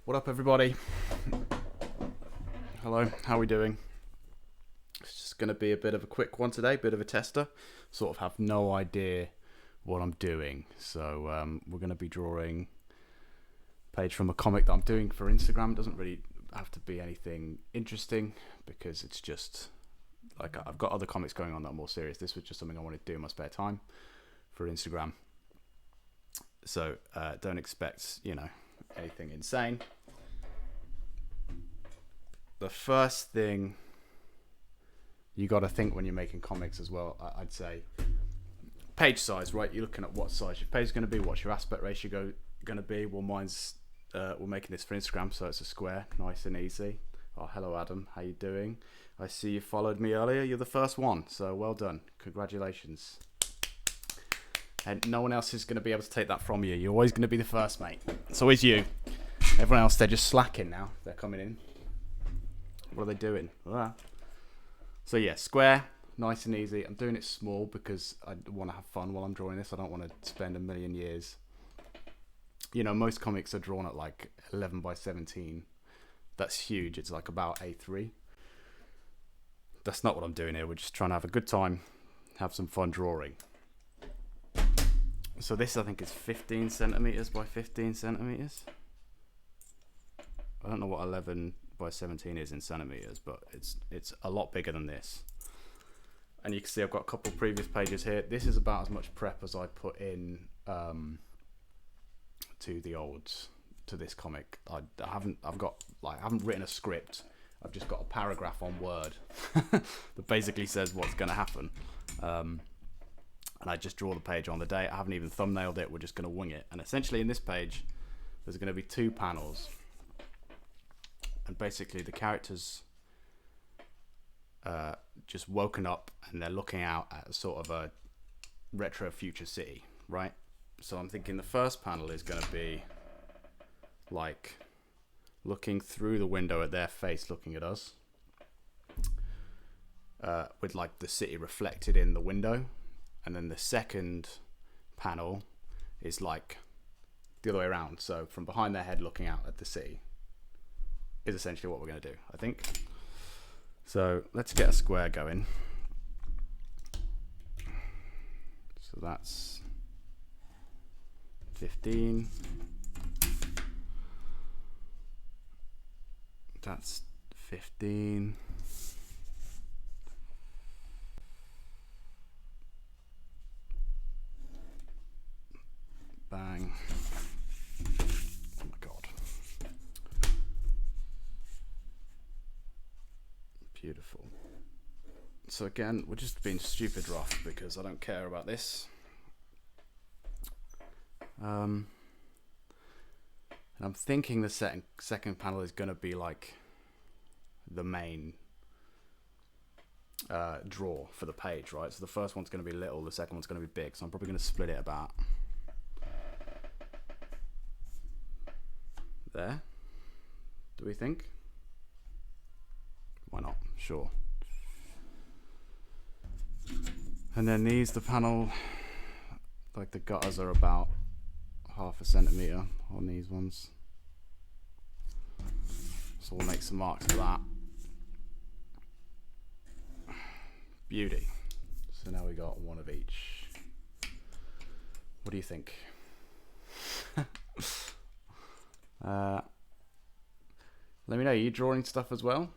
What up, everybody? Hello, how are we doing? It's just going to be a bit of a quick one today, bit of a tester. Sort of have no idea what I'm doing. So we're going to be drawing a page from a comic that I'm doing for Instagram. It doesn't really have to be anything interesting because it's just like I've got other comics going on that are more serious. This was just something I wanted to do in my spare time for Instagram. So don't expect, anything insane. The first thing you got to think when you're making comics as well, I'd say page size, right? You're looking at what size your page is going to be, what's your aspect ratio going to be. Well, mine's we're making this for Instagram, so it's a square, nice and easy. Oh, hello Adam, how you doing? I see you followed me earlier. You're the first one, so well done, congratulations. And no one else is going to be able to take that from you. You're always going to be the first, mate. It's always you. Everyone else, they're just slacking now. They're coming in. What are they doing? So yeah, square, nice and easy. I'm doing it small because I want to have fun while I'm drawing this. I don't want to spend a million years. Most comics are drawn at like 11 by 17. That's huge. It's like about A3. That's not what I'm doing here. We're just trying to have a good time, have some fun drawing. So this, I think, is 15 centimeters by 15 centimeters. I don't know what 11 by 17 is in centimeters, but it's a lot bigger than this. And you can see I've got a couple of previous pages here. This is about as much prep as I put in to this comic. I haven't written a script. I've just got a paragraph on Word that basically says what's going to happen. And I just draw the page on the day. I haven't even thumbnailed it. We're just going to wing it. And essentially in this page, there's going to be two panels. And basically the characters just woken up and they're looking out at sort of a retro future city, right? So I'm thinking the first panel is going to be like looking through the window at their face looking at us, with like the city reflected in the window. And then the second panel is like the other way around. So from behind their head looking out at the city is essentially what we're going to do, I think. So let's get a square going. So that's 15. That's 15. Bang. Oh my god. Beautiful. So again, we're just being stupid rough because I don't care about this. And I'm thinking the second panel is going to be like the main draw for the page, right? So the first one's going to be little, the second one's going to be big. So I'm probably going to split it about there. Do we think? Why not? Sure. And then these, the panel, like the gutters are about half a centimeter on these ones. So we'll make some marks for that. Beauty. So now we got one of each. What do you think? Let me know. Are you drawing stuff as well?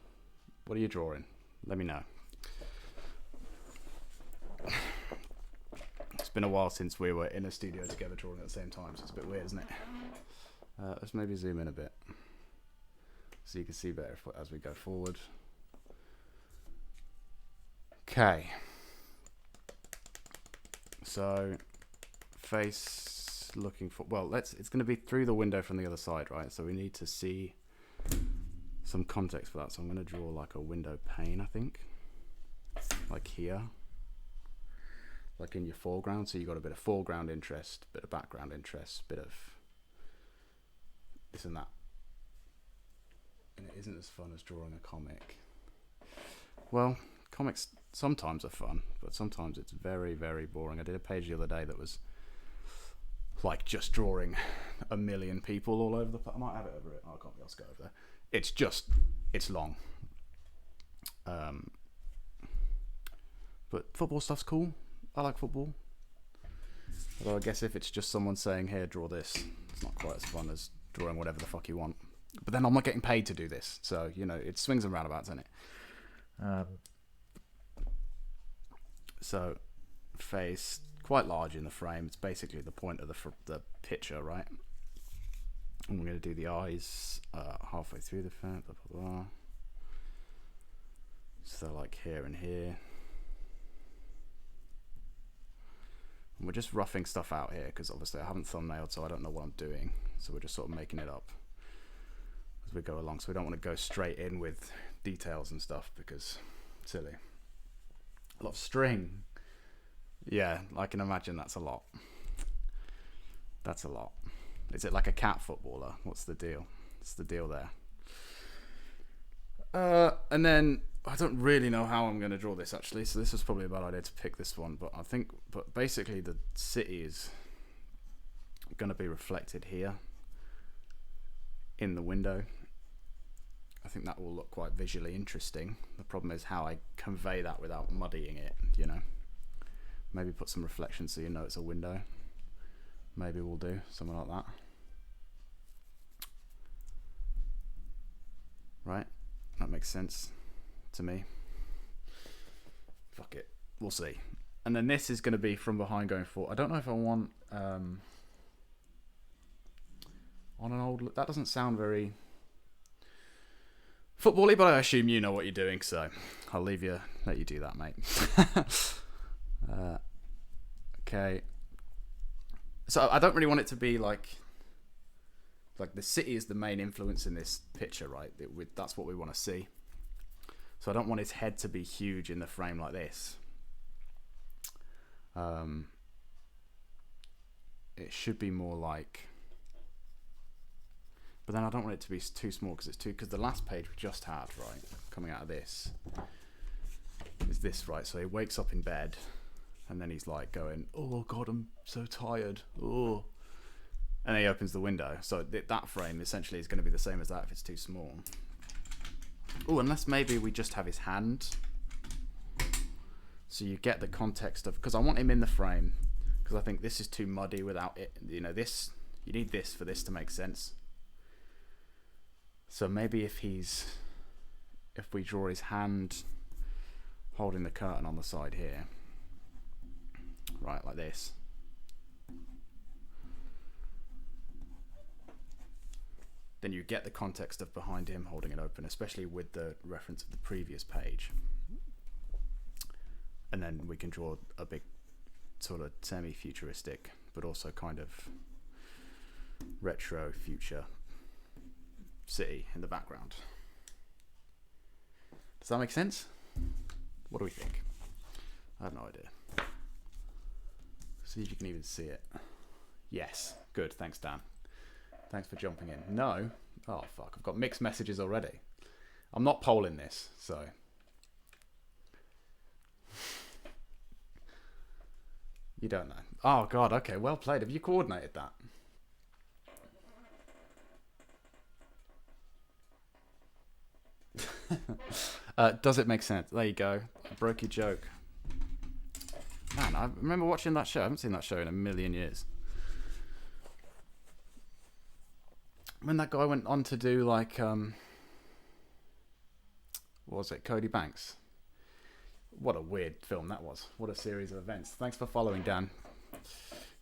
What are you drawing? Let me know. It's been a while since we were in a studio together drawing at the same time, so it's a bit weird, isn't it? Let's maybe zoom in a bit so you can see better as we go forward. Okay. So face looking for, well, it's going to be through the window from the other side, right? So we need to see some context for that. So I'm going to draw like a window pane, I think, like here, like in your foreground. So you got a bit of foreground interest, bit of background interest, bit of this and that. And it isn't as fun as drawing a comic. Well, comics sometimes are fun, but sometimes it's very, very boring. I did a page the other day that was like just drawing a million people all over the place. I might have it over it. Oh, I can't be able to go over there. It's long. But football stuff's cool. I like football. Although I guess if it's just someone saying, here, draw this, it's not quite as fun as drawing whatever the fuck you want. But then I'm not getting paid to do this. So, you know, it swings and roundabouts, isn't it? So, face, quite large in the frame. It's basically the point of the picture, right? And we're going to do the eyes halfway through the frame, blah, blah, blah. So, like here and here. And we're just roughing stuff out here because obviously I haven't thumbnailed, so I don't know what I'm doing. So we're just sort of making it up as we go along. So we don't want to go straight in with details and stuff because it's silly. A lot of string. Yeah, I can imagine that's a lot. That's a lot. Is it like a cat footballer? What's the deal? What's the deal there? And then I don't really know how I'm going to draw this actually, so this was probably a bad idea to pick this one, but basically the city is going to be reflected here in the window. I think that will look quite visually interesting. The problem is how I convey that without muddying it, you know. Maybe put some reflection so you know it's a window. Maybe we'll do something like that. Right? That makes sense to me. Fuck it. We'll see. And then this is going to be from behind going forward. I don't know if I want on an old... That doesn't sound very football-y, but I assume you know what you're doing, so I'll let you do that, mate. Okay. So I don't really want it to be like the city is the main influence in this picture, right? That's what we want to see. So I don't want his head to be huge in the frame like this. It should be more like... But then I don't want it to be too small because the last page we just had, right, coming out of this, is this, right? So he wakes up in bed and then he's like going, oh God, I'm so tired. Oh. And then he opens the window. So that frame essentially is going to be the same as that if it's too small. Oh, unless maybe we just have his hand. So you get the context of... Because I want him in the frame. Because I think this is too muddy without it. You know, this... You need this for this to make sense. So maybe if we draw his hand holding the curtain on the side here. Right, like this. Then you get the context of behind him holding it open, especially with the reference of the previous page. And then we can draw a big sort of semi-futuristic, but also kind of retro future city in the background. Does that make sense? What do we think? I have no idea. See if you can even see it. Yes. Good. Thanks, Dan. Thanks for jumping in. No. Oh, fuck. I've got mixed messages already. I'm not polling this, so... You don't know. Oh, God. Okay. Well played. Have you coordinated that? Does it make sense? There you go. I broke your joke. Man, I remember watching that show. I haven't seen that show in a million years. When that guy went on to do like, what was it, Cody Banks? What a weird film that was. What a series of events. Thanks for following, Dan.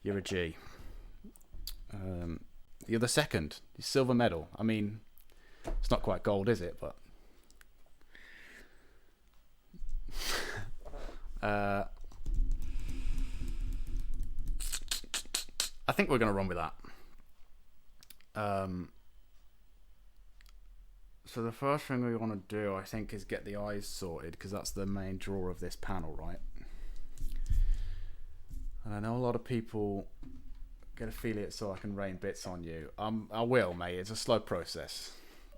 You're a G. You're the second. Silver medal. I mean, it's not quite gold, is it? But I think we're going to run with that. So the first thing we want to do, I think, is get the eyes sorted, because that's the main draw of this panel, right? And I know a lot of people get affiliates so I can rain bits on you. I will, mate. It's a slow process.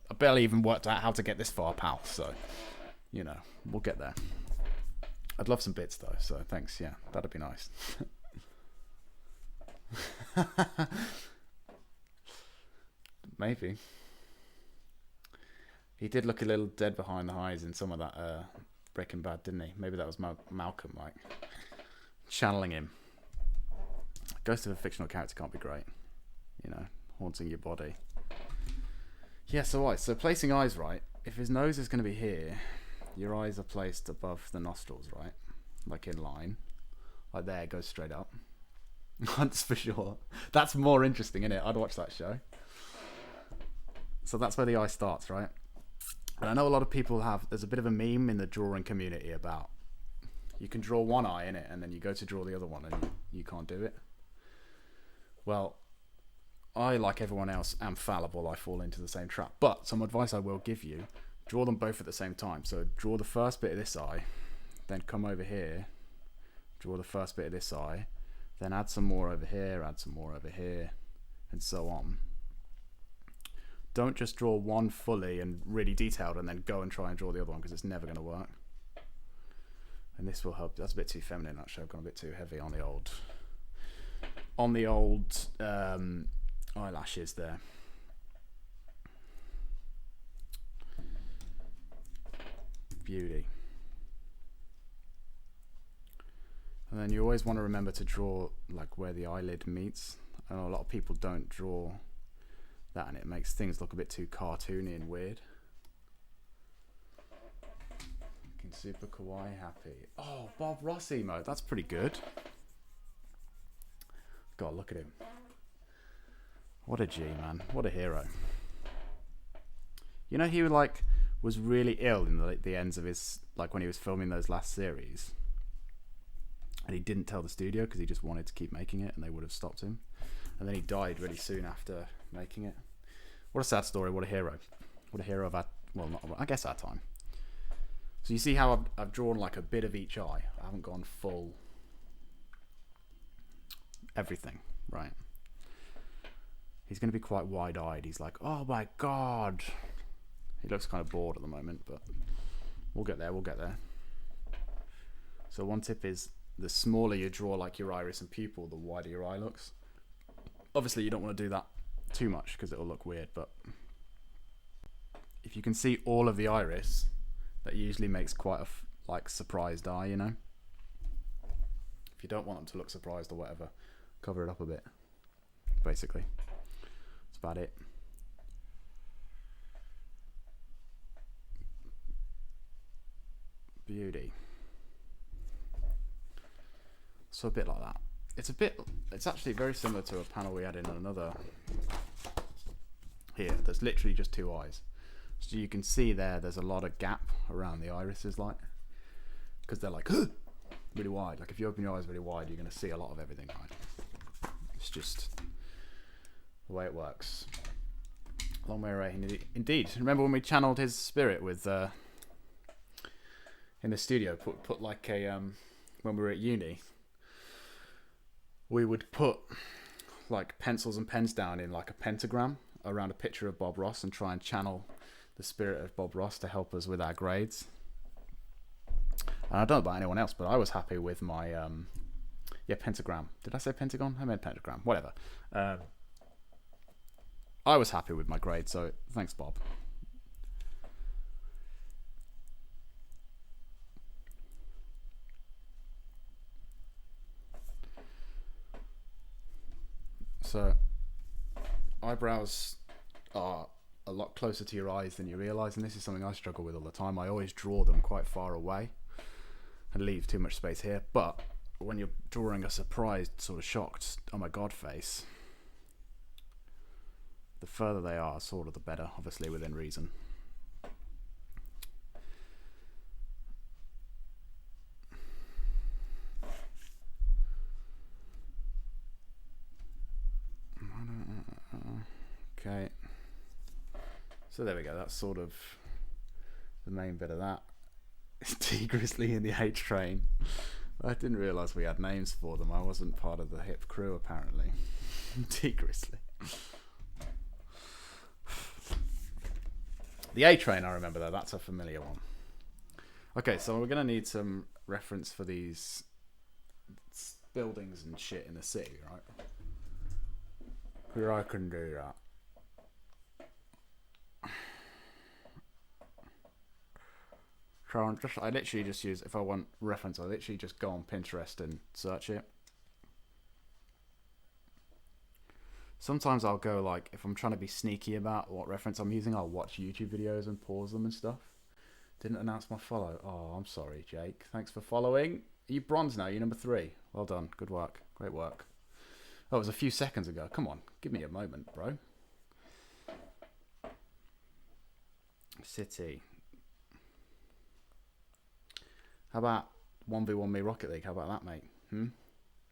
I barely even worked out how to get this far, pal. So, you know, we'll get there. I'd love some bits, though, so thanks. Yeah, that'd be nice. Maybe. He did look a little dead behind the eyes in some of that Breaking Bad, didn't he? Maybe that was Malcolm, like, channeling him. Ghost of a fictional character can't be great. You know, haunting your body. Yeah, so placing eyes right. If his nose is going to be here, your eyes are placed above the nostrils, right? Like in line. Like there, it goes straight up. That's for sure. That's more interesting, isn't it? I'd watch that show. So that's where the eye starts, right? And I know a lot of people there's a bit of a meme in the drawing community about you can draw one eye in it and then you go to draw the other one and you can't do it. Well, I, like everyone else, am fallible. I fall into the same trap. But some advice I will give you, draw them both at the same time. So draw the first bit of this eye, then come over here, draw the first bit of this eye, then add some more over here, add some more over here, and so on. Don't just draw one fully and really detailed and then go and try and draw the other one, because it's never going to work. And this will help. That's a bit too feminine, actually. I've gone a bit too heavy on the old eyelashes there. Beauty. And then you always want to remember to draw like where the eyelid meets. I know a lot of people don't draw that, and it makes things look a bit too cartoony and weird. Looking super kawaii happy. Oh, Bob Ross emote. That's pretty good. God, look at him. What a G, man. What a hero. You know, he was really ill in the ends of his, like when he was filming those last series. And he didn't tell the studio because he just wanted to keep making it and they would have stopped him. And then he died really soon after making it. What a sad story. What a hero. What a hero of our, well, not, I guess our time. So you see how I've drawn like a bit of each eye. I haven't gone full everything, right? He's going to be quite wide-eyed. He's like, oh my God. He looks kind of bored at the moment, but we'll get there. We'll get there. So one tip is the smaller you draw like your iris and pupil, the wider your eye looks. Obviously, you don't want to do that too much because it'll look weird, but if you can see all of the iris, that usually makes quite a like surprised eye, you know? If you don't want them to look surprised or whatever, cover it up a bit, basically. That's about it. Beauty. So a bit like that. It's actually very similar to a panel we had in another here. There's literally just two eyes. So you can see there's a lot of gap around the irises, like, because they're like really wide. Like if you open your eyes really wide, you're going to see a lot of everything, right? It's just the way it works. Long may reign, indeed. Remember when we channeled his spirit with in the studio? Put like a when we were at uni, we would put like pencils and pens down in like a pentagram around a picture of Bob Ross and try and channel the spirit of Bob Ross to help us with our grades. And I don't know about anyone else, but I was happy with my pentagram. Did I say pentagon? I meant pentagram. Whatever. I was happy with my grade, so thanks, Bob. So, eyebrows are a lot closer to your eyes than you realise, and this is something I struggle with all the time. I always draw them quite far away and leave too much space here, but when you're drawing a surprised, sort of shocked, oh my God face, the further they are, sort of the better, obviously within reason. Okay, so there we go. That's sort of the main bit of that. T Grizzly in the H Train. I didn't realise we had names for them. I wasn't part of the hip crew, apparently. T Grizzly. The A Train, I remember though. That's a familiar one. Okay, so we're going to need some reference for these buildings and shit in the city, right? Yeah, I can do that. So I literally just use, if I want reference, I literally just go on Pinterest and search it. Sometimes I'll go like, if I'm trying to be sneaky about what reference I'm using, I'll watch YouTube videos and pause them and stuff. Didn't announce my follow. Oh, I'm sorry, Jake. Thanks for following. Are you bronze now? You're number 3. Well done. Good work. Great work. Oh, it was a few seconds ago. Come on. Give me a moment, bro. City. How about 1v1 me Rocket League? How about that, mate?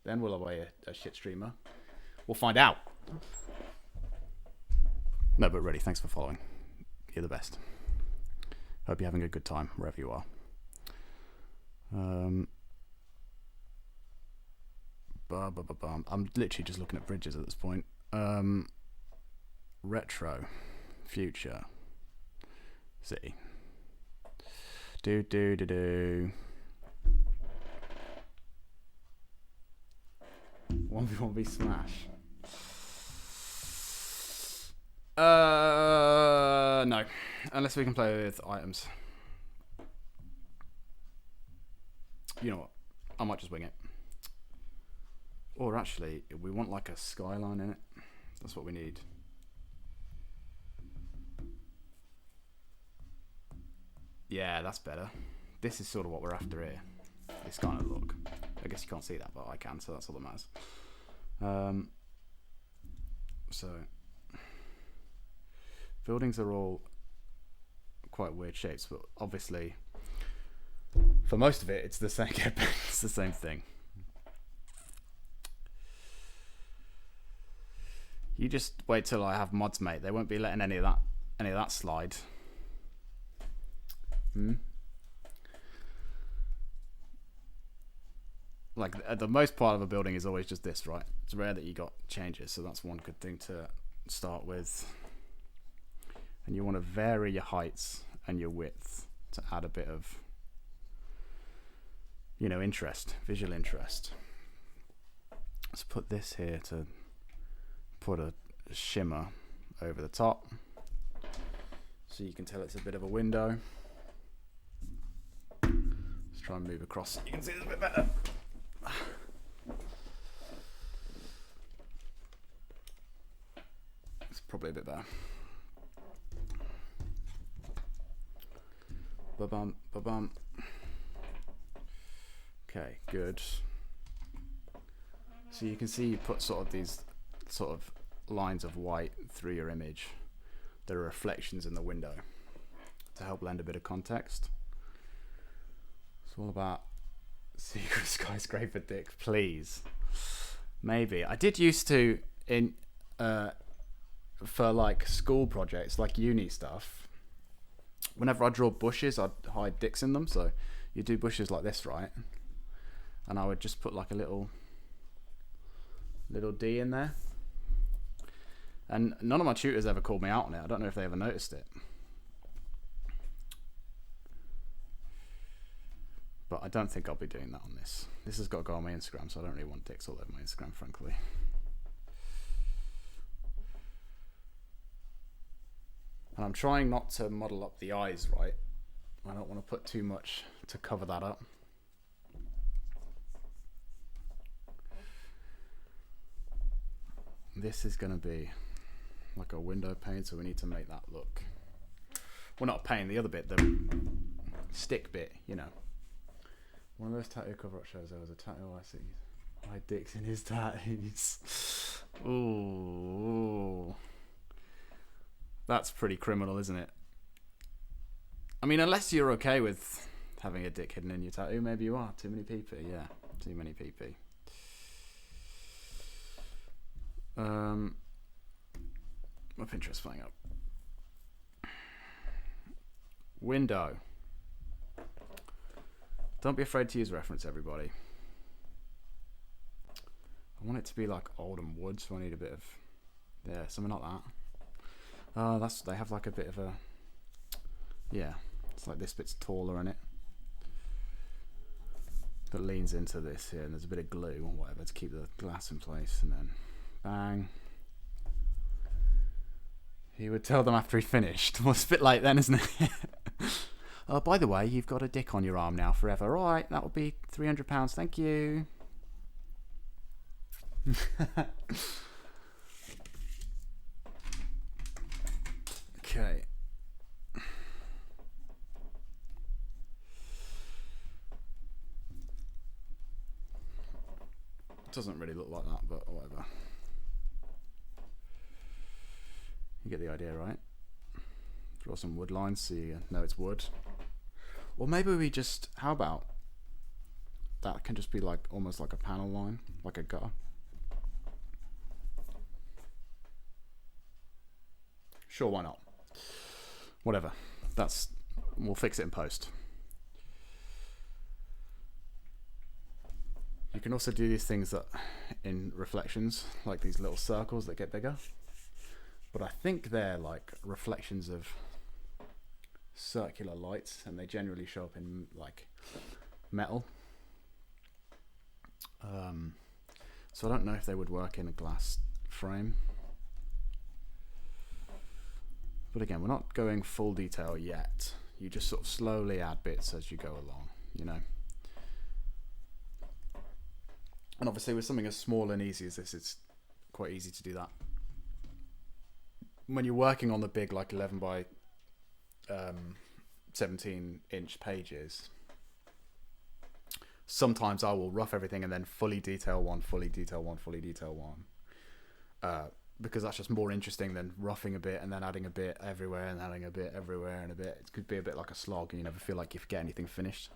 Then we'll away a shit streamer. We'll find out. No, but really, thanks for following. You're the best. Hope you're having a good time wherever you are. I'm literally just looking at bridges at this point. Retro. Future. City. Do. 1v1v Smash. No. Unless we can play with items. You know what? I might just wing it. Or actually, we want like a skyline in it. That's what we need. Yeah, that's better. This is sort of what we're after here. This kind of look. I guess you can't see that, but I can, so that's all that matters. So buildings are all quite weird shapes, but obviously for most of it, it's the same. It's the same thing. You just wait till I have mods, mate. They won't be letting any of that slide. Like the most part of a building is always just this, right? It's rare that you got changes, so that's one good thing to start with. And you want to vary your heights and your width to add a bit of, you know, interest, visual interest. Let's put this here to put a shimmer over the top, so you can tell it's a bit of a window. Let's try and move across. You can see this a bit better. It's probably a bit better. Ba-bum, ba-bum. Okay, good. So you can see you put sort of these sort of lines of white through your image. There are reflections in the window to help lend a bit of context. It's all about secret skyscraper dick, please. Maybe. I did used to in for like school projects, like uni stuff. Whenever I draw bushes, I'd hide dicks in them. So you do bushes like this, right? And I would just put like a little D in there. And none of my tutors ever called me out on it. I don't know if they ever noticed it. But I don't think I'll be doing that on this. This has got to go on my Instagram, so I don't really want dicks all over my Instagram, frankly. And I'm trying not to model up the eyes, right? I don't want to put too much to cover that up. This is going to be like a window pane, so we need to make that look... Well, not a pane, the other bit, the stick bit, you know. One of those tattoo cover-up shows, there was a tattoo I see. My dick's in his tattoos. Ooh. That's pretty criminal, isn't it? I mean, unless you're okay with having a dick hidden in your tattoo, maybe you are. Too many PP, yeah. Too many PP. My Pinterest playing up. Window. Don't be afraid to use reference, everybody. I want it to be like Oldham Wood, so I need a bit of... Yeah, something like that. They have like a bit of a... Yeah, it's like this bit's taller in it. That leans into this here, and there's a bit of glue or whatever to keep the glass in place, and then bang. He would tell them after he finished. Well, it's a bit late then, isn't it? Oh, by the way, you've got a dick on your arm now forever. All right, that will be £300. Thank you. Okay. Doesn't really look like that, but whatever. You get the idea, right? Draw some wood lines so you know it's wood. Or maybe we just, how about that can just be like almost like a panel line, like a gutter. Sure, why not? Whatever. We'll fix it in post. You can also do these things that in reflections, like these little circles that get bigger. But I think they're like reflections of circular lights, and they generally show up in like metal. So I don't know if they would work in a glass frame. But again, we're not going full detail yet. You just sort of slowly add bits as you go along, you know. And obviously with something as small and easy as this, it's quite easy to do that. When you're working on the big like 11 by 17 inch pages, sometimes I will rough everything and then fully detail one, fully detail one, fully detail one. Because that's just more interesting than roughing a bit and then adding a bit everywhere and adding a bit everywhere and a bit. It could be a bit like a slog and you never feel like you get anything finished.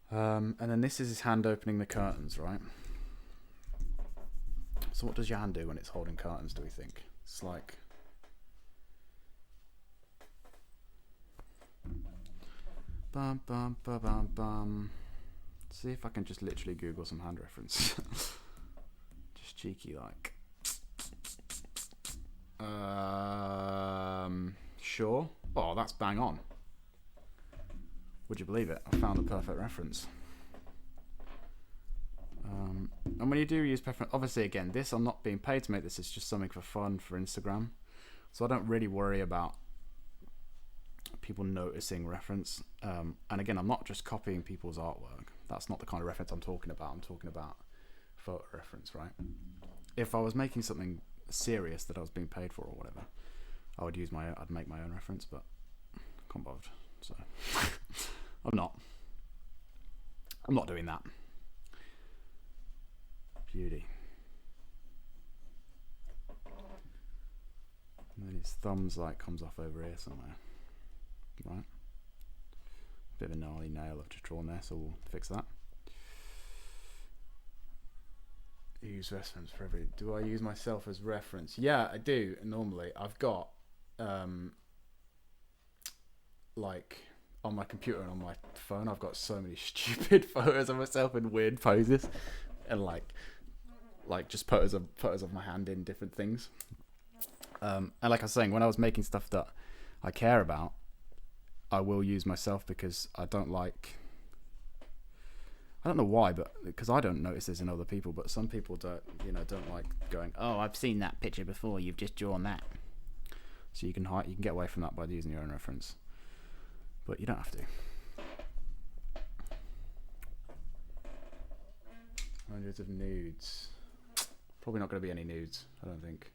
And then this is his hand opening the curtains, right? So what does your hand do when it's holding curtains, do we think? It's like... Bum, bum, bum, bum, bum. See if I can just literally Google some hand reference. Just cheeky like. Sure. Oh, that's bang on. Would you believe it? I found the perfect reference. And when you do use preference, obviously again, this I'm not being paid to make this. It's just something for fun for Instagram. So I don't really worry about people noticing reference. And again, I'm not just copying people's artwork. That's not the kind of reference I'm talking about. I'm talking about photo reference, right? If I was making something serious that I was being paid for or whatever, I'd make my own reference, but I can't bother. So I'm not doing that. Beauty. And then his thumbs like comes off over here somewhere, right? Bit of a gnarly nail I've just drawn there, so we'll fix that. Use reference for every. Do I use myself as reference? Yeah, I do. Normally, I've got like on my computer and on my phone, I've got so many stupid photos of myself in weird poses, and like just photos of my hand in different things. And like I was saying, when I was making stuff that I care about, I will use myself because I don't know why, but because I don't notice this in other people, but some people don't like going, oh, I've seen that picture before, you've just drawn that. So you can get away from that by using your own reference, but you don't have to. Hundreds of nudes. Probably not going to be any nudes, I don't think.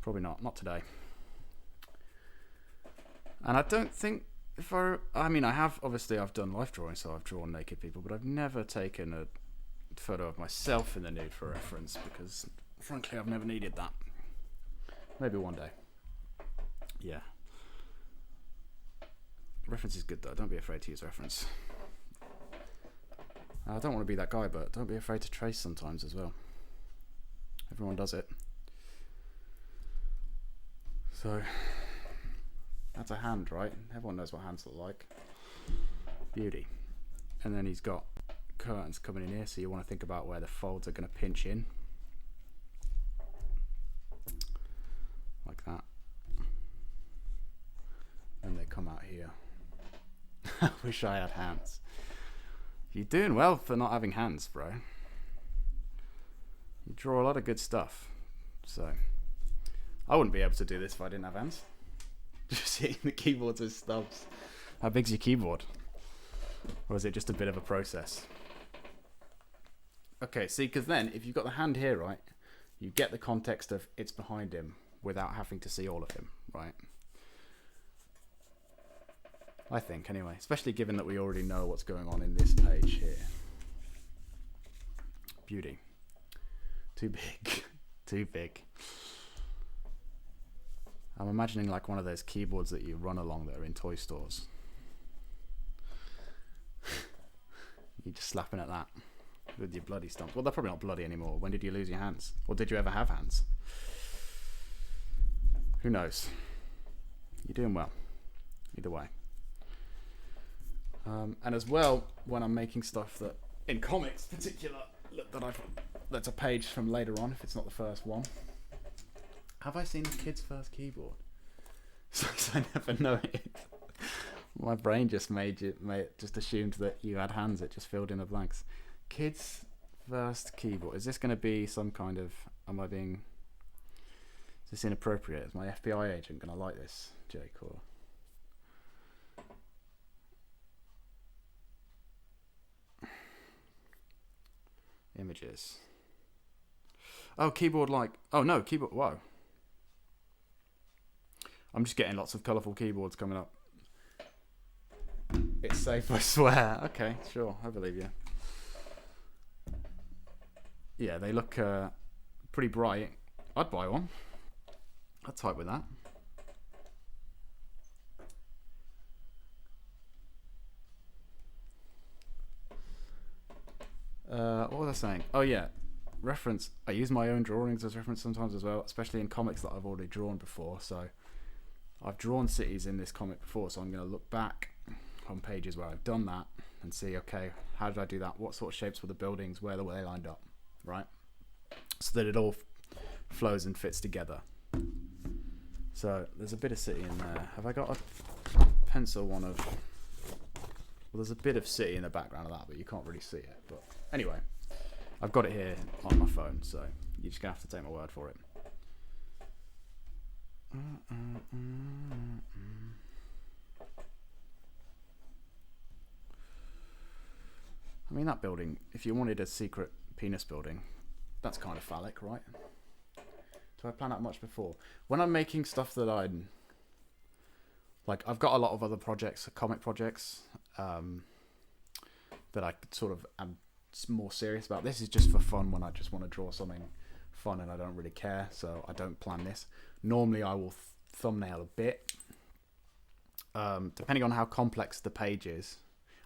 Probably not today. And I don't think I've done life drawing, so I've drawn naked people, but I've never taken a photo of myself in the nude for reference because, frankly, I've never needed that. Maybe one day. Yeah. Reference is good though. Don't be afraid to use reference. I don't want to be that guy, but don't be afraid to trace sometimes as well. Everyone does it. So... that's a hand, right? Everyone knows what hands look like. Beauty. And then he's got curtains coming in here, so you want to think about where the folds are going to pinch in. Like that. And they come out here. I wish I had hands. You're doing well for not having hands, bro. You draw a lot of good stuff. So, I wouldn't be able to do this if I didn't have hands. Just hitting the keyboards with stubs. How big's your keyboard? Or is it just a bit of a process? Okay, see, because then if you've got the hand here, right, you get the context of it's behind him without having to see all of him, right? I think, anyway, especially given that we already know what's going on in this page here. Beauty. Too big. Too big. I'm imagining like one of those keyboards that you run along that are in toy stores. You're just slapping at that with your bloody stumps. Well, they're probably not bloody anymore. When did you lose your hands? Or did you ever have hands? Who knows? You're doing well. Either way. And as well, when I'm making stuff that, in comics particular, that's a page from later on, if it's not the first one. Have I seen the kid's first keyboard? I never know it. My brain just just assumed that you had hands. It just filled in the blanks. Kid's first keyboard. Is this going to be some kind of? Is this inappropriate? Is my FBI agent going to like this, Jake? Or images. Oh, keyboard like. Oh no, keyboard. Whoa. I'm just getting lots of colourful keyboards coming up. It's safe, I swear. Okay, sure, I believe you. Yeah, they look pretty bright. I'd buy one. I'd type with that. What was I saying? Oh yeah, reference. I use my own drawings as reference sometimes as well, especially in comics that I've already drawn before. So I've drawn cities in this comic before, so I'm going to look back on pages where I've done that and see, okay, how did I do that? What sort of shapes were the buildings? Where were they lined up? Right? So that it all flows and fits together. So there's a bit of city in there. Have I got a pencil one of... Well, there's a bit of city in the background of that, but you can't really see it. But anyway, I've got it here on my phone, so you're just going to have to take my word for it. I mean, that building, if you wanted a secret penis building, that's kind of phallic, right? Do I plan out much before? When I'm making stuff that like, I've got a lot of other projects, comic projects, that I sort of am more serious about. This is just for fun, when I just want to draw something fun and I don't really care, so I don't plan this. Normally I will thumbnail a bit, depending on how complex the page is.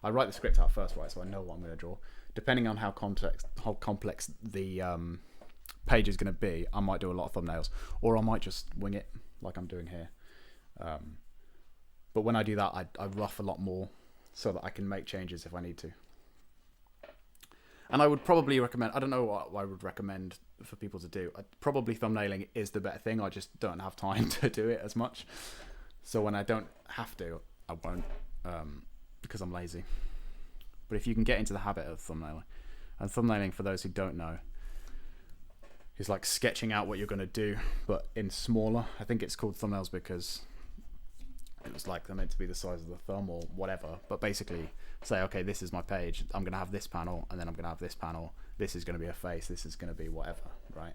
I write the script out first, right, so I know what I'm going to draw. Depending on how complex the page is going to be, I might do a lot of thumbnails, or I might just wing it like I'm doing here. But when I do that, I rough a lot more so that I can make changes if I need to. And I would probably recommend, I don't know what I would recommend for people to do. Probably thumbnailing is the better thing. I just don't have time to do it as much. So when I don't have to, I won't, because I'm lazy. But if you can get into the habit of thumbnailing, and thumbnailing, for those who don't know, is like sketching out what you're going to do, but in smaller. I think it's called thumbnails because it was like they're meant to be the size of the thumb or whatever. But basically say, okay, this is my page. I'm going to have this panel, and then I'm going to have this panel. This is going to be a face. This is going to be whatever, right?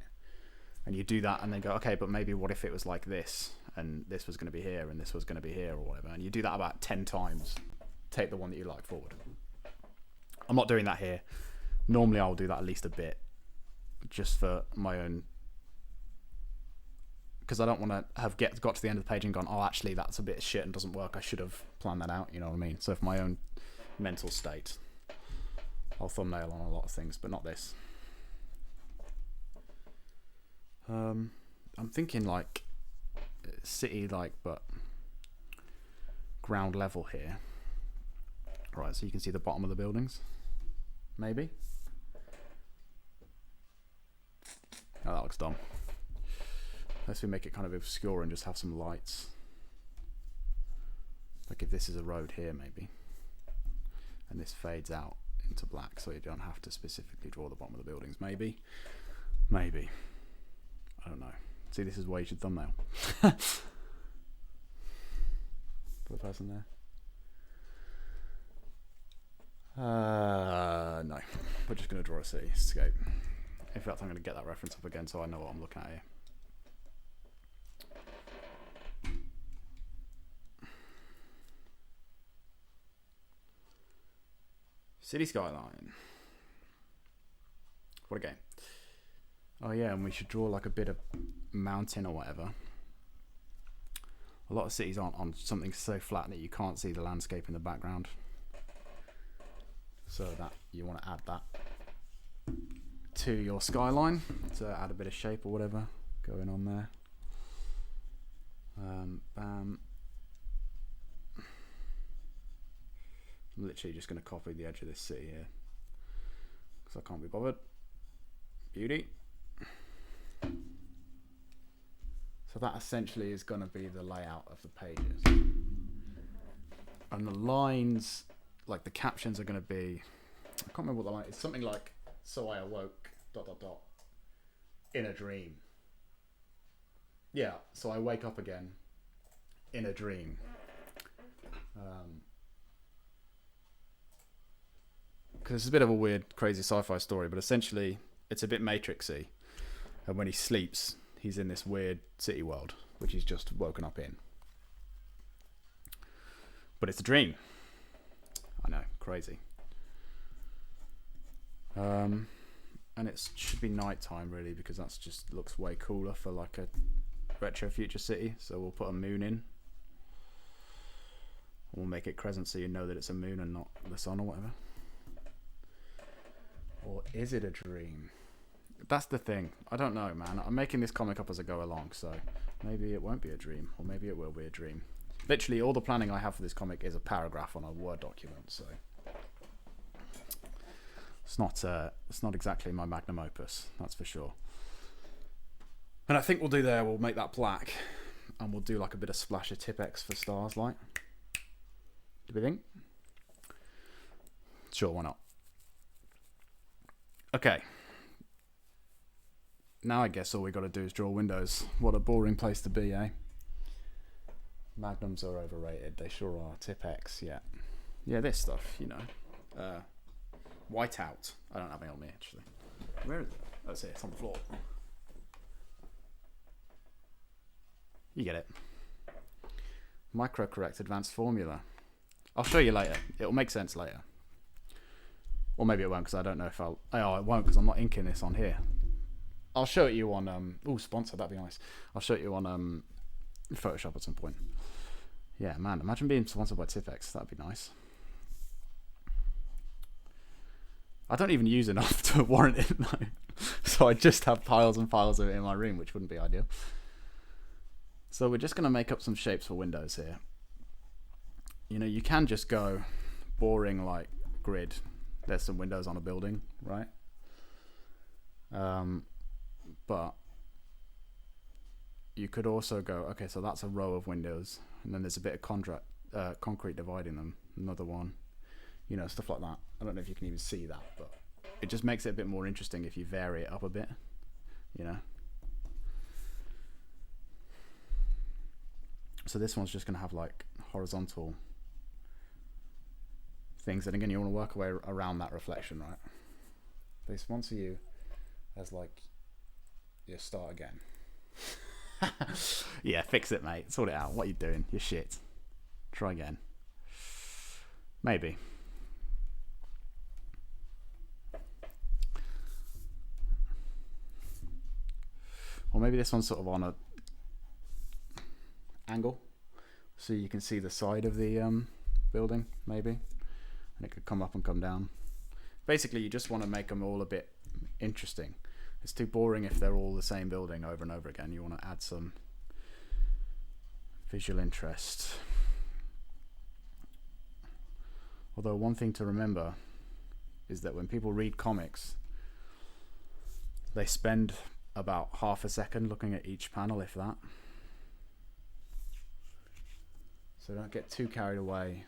And you do that and then go, okay, but maybe what if it was like this, and this was going to be here, and this was going to be here, or whatever. And you do that about 10 times. Take the one that you like forward. I'm not doing that here. Normally I'll do that at least a bit, just for my own, because I don't want to have got to the end of the page and gone, oh, actually that's a bit of shit and doesn't work. I should have planned that out, you know what I mean? So for my own mental state, I'll thumbnail on a lot of things, but not this. I'm thinking like city, like, but ground level here. Right, so you can see the bottom of the buildings, maybe. Oh, that looks dumb. Unless we make it kind of obscure and just have some lights. Like if this is a road here, maybe. And this fades out into black, so you don't have to specifically draw the bottom of the buildings. Maybe. Maybe. I don't know. See, this is why you should thumbnail. Put a person there. No. We're just going to draw a cityscape. In fact, I'm going to get that reference up again so I know what I'm looking at here. City skyline. What a game. Oh yeah, and we should draw like a bit of mountain or whatever. A lot of cities aren't on something so flat that you can't see the landscape in the background. So that you want to add that to your skyline to add a bit of shape or whatever going on there. Bam. I'm literally just going to copy the edge of this city here because I can't be bothered. Beauty. So that essentially is going to be the layout of the pages. And the lines, like the captions are going to be, I can't remember what the line is. It's something like, so I awoke, ... in a dream. Yeah, so I wake up again in a dream. Because it's a bit of a weird, crazy sci-fi story, but essentially it's a bit Matrixy. And when he sleeps, he's in this weird city world, which he's just woken up in. But it's a dream. I know, crazy. And it should be nighttime really, because that's just looks way cooler for like a retro future city. So we'll put a moon in. We'll make it crescent so you know that it's a moon and not the sun or whatever. Or is it a dream? That's the thing. I don't know, man. I'm making this comic up as I go along, so maybe it won't be a dream, or maybe it will be a dream. Literally, all the planning I have for this comic is a paragraph on a Word document, so it's not exactly my magnum opus, that's for sure. And I think we'll do there. We'll make that black, and we'll do like a bit of splash of Tipp-Ex for stars, like. Do we think? Sure, why not? Okay. Now I guess all we got to do is draw windows. What a boring place to be, eh? Magnums are overrated. They sure are. Tipp-Ex, yeah. Yeah, this stuff, you know. Whiteout. I don't have any on me, actually. Where is it? Oh, it's here. It's on the floor. You get it. Microcorrect advanced formula. I'll show you later. It'll make sense later. Or maybe it won't, because I don't know if I'll... Oh, it won't, because I'm not inking this on here. I'll show it you on... Oh, sponsor, that'd be nice. I'll show it you on Photoshop at some point. Yeah, man, imagine being sponsored by Tipp-Ex. That'd be nice. I don't even use enough to warrant it, though. So I just have piles and piles of it in my room, which wouldn't be ideal. So we're just going to make up some shapes for windows here. You know, you can just go boring, like, grid. There's some windows on a building, right? But you could also go, okay, so that's a row of windows, and then there's a bit of concrete dividing them, another one, you know, stuff like that. I don't know if you can even see that, but it just makes it a bit more interesting if you vary it up a bit, you know. So this one's just going to have like horizontal things, and again, you want to work away around that reflection, right? They sponsor you as like your start again. Yeah, fix it, mate. Sort it out. What are you doing? You're shit. Try again. Maybe. Or maybe this one's sort of on a angle, so you can see the side of the building, maybe, and it could come up and come down. Basically, you just want to make them all a bit interesting. It's too boring if they're all the same building over and over again. You want to add some visual interest. Although one thing to remember is that when people read comics, they spend about half a second looking at each panel, if that. So don't get too carried away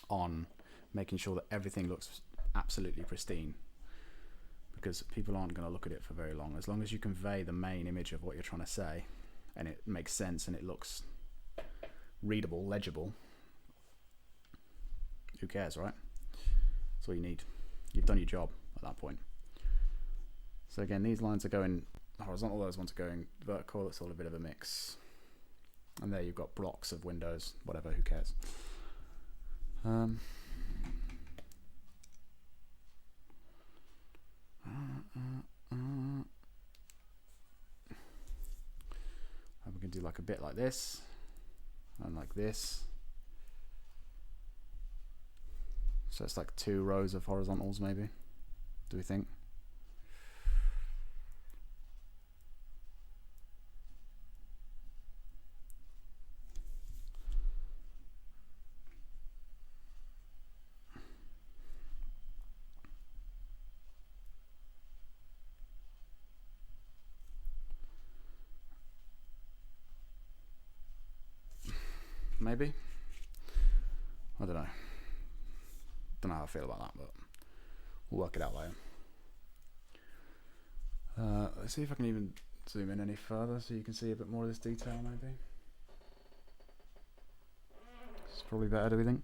on making sure that everything looks absolutely pristine, because people aren't going to look at it for very long. As long as you convey the main image of what you're trying to say and it makes sense and it looks readable, legible, who cares, right? That's all you need. You've done your job at that point. So again, these lines are going horizontal, those ones are going vertical. It's all a bit of a mix. And there you've got blocks of windows, whatever, who cares? We can do like a bit like this and like this. So it's like 2 rows of horizontals maybe, do we think? Maybe? I don't know. Don't know how I feel about that, but we'll work it out later. Let's see if I can even zoom in any further so you can see a bit more of this detail maybe. It's probably better, do we think?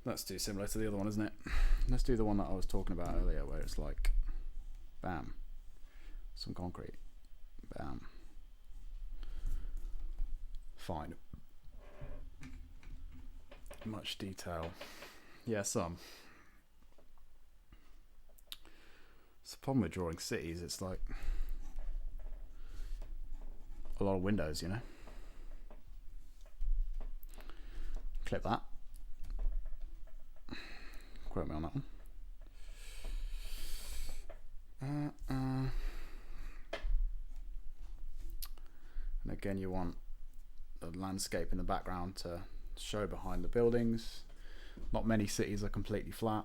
That's too similar to the other one, isn't it? Let's do the one that I was talking about earlier where it's like, bam, some concrete, bam. Fine. Much detail. Yeah, some. It's the problem with drawing cities, it's like a lot of windows, you know? Clip that. Quote me on that one. And again, you want the landscape in the background to show behind the buildings. Not many cities are completely flat.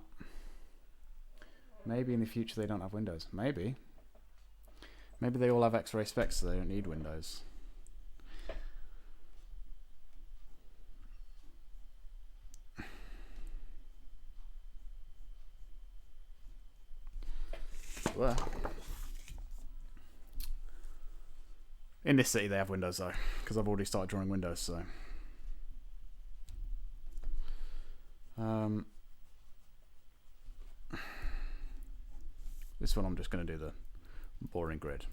Maybe in the future they don't have windows. Maybe. Maybe they all have X-ray specs so they don't need windows. Well, in this city they have windows though, because I've already started drawing windows, so. This one I'm just going to do the boring grid.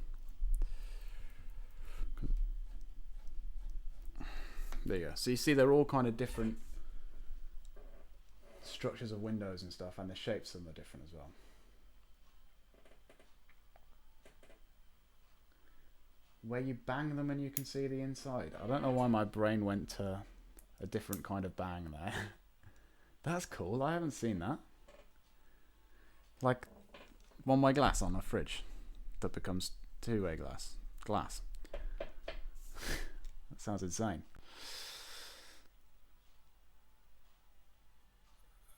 There you go. So you see they're all kind of different structures of windows and stuff, and the shapes of them are different as well. Where you bang them and you can see the inside. I don't know why my brain went to a different kind of bang there. That's cool. I haven't seen that. Like one-way glass on a fridge that becomes two-way glass. That sounds insane.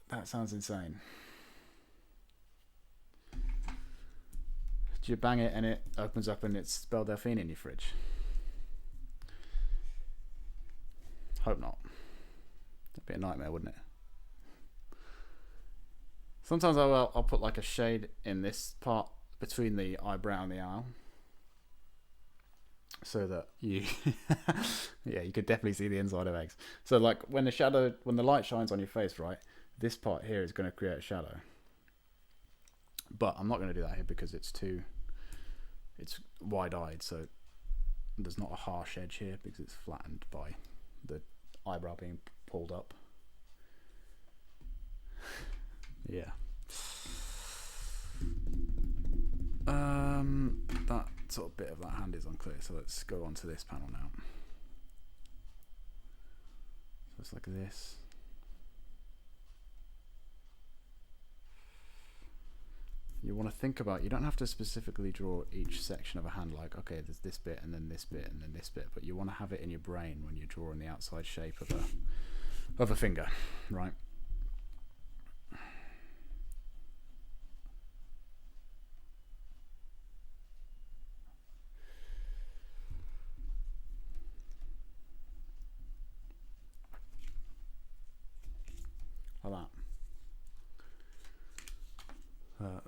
That sounds insane. Do you bang it and it opens up and it's Belle Delphine in your fridge? Hope not. That'd be a nightmare, wouldn't it? Sometimes I'll put like a shade in this part between the eyebrow and the owl, so that you, yeah, you could definitely see the inside of eggs. So like when the light shines on your face, right, this part here is going to create a shadow. But I'm not going to do that here because it's wide-eyed, so there's not a harsh edge here because it's flattened by the eyebrow being pulled up. Yeah. That sort of bit of that hand is unclear, so let's go on to this panel now. So it's like this. You want to think about, you don't have to specifically draw each section of a hand like, okay, there's this bit and then this bit and then this bit, but you want to have it in your brain when you're drawing the outside shape of a finger, right?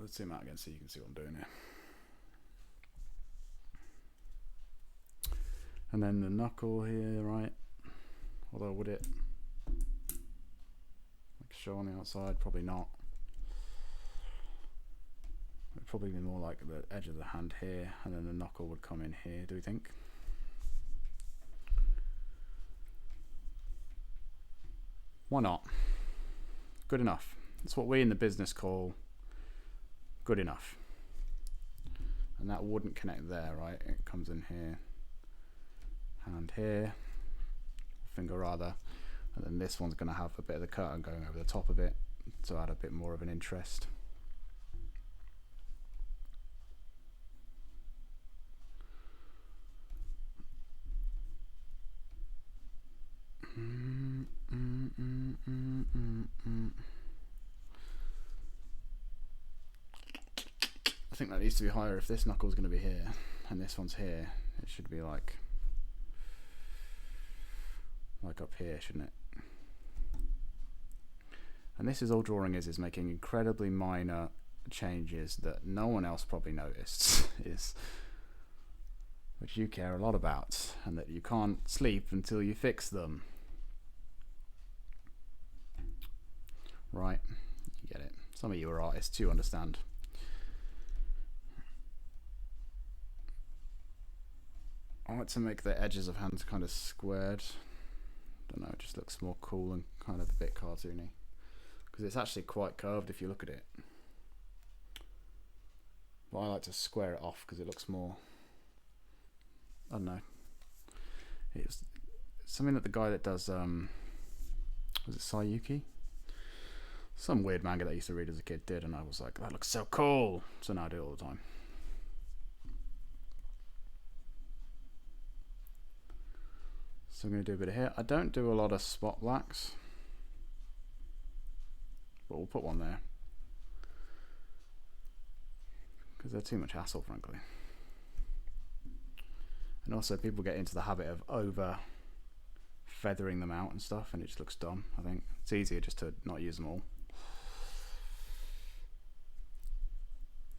Let's zoom out again so you can see what I'm doing here. And then the knuckle here, right? Although would it like show on the outside? Probably not. It'd probably be more like the edge of the hand here, and then the knuckle would come in here, do we think? Why not? Good enough. That's what we in the business call good enough. And that wouldn't connect there, right? It comes in here, hand here, finger rather, and then this one's going to have a bit of the curtain going over the top of it to add a bit more of an interest. I think that needs to be higher. If this knuckle's going to be here and this one's here, it should be like up here, shouldn't it? And this is all drawing is making incredibly minor changes that no one else probably noticed, which you care a lot about, and that you can't sleep until you fix them. Right, you get it. Some of you are artists, you understand. I like to make the edges of hands kind of squared. Don't know, it just looks more cool and kind of a bit cartoony. Because it's actually quite curved if you look at it. But I like to square it off because it looks more, I don't know. It's something that the guy that does, was it Sayuki? Some weird manga that I used to read as a kid did, and I was like, that looks so cool. So now I do it all the time. So I'm going to do a bit of here. I don't do a lot of spot blacks, but we'll put one there because they're too much hassle, frankly. And also people get into the habit of over feathering them out and stuff, and it just looks dumb. I think it's easier just to not use them all.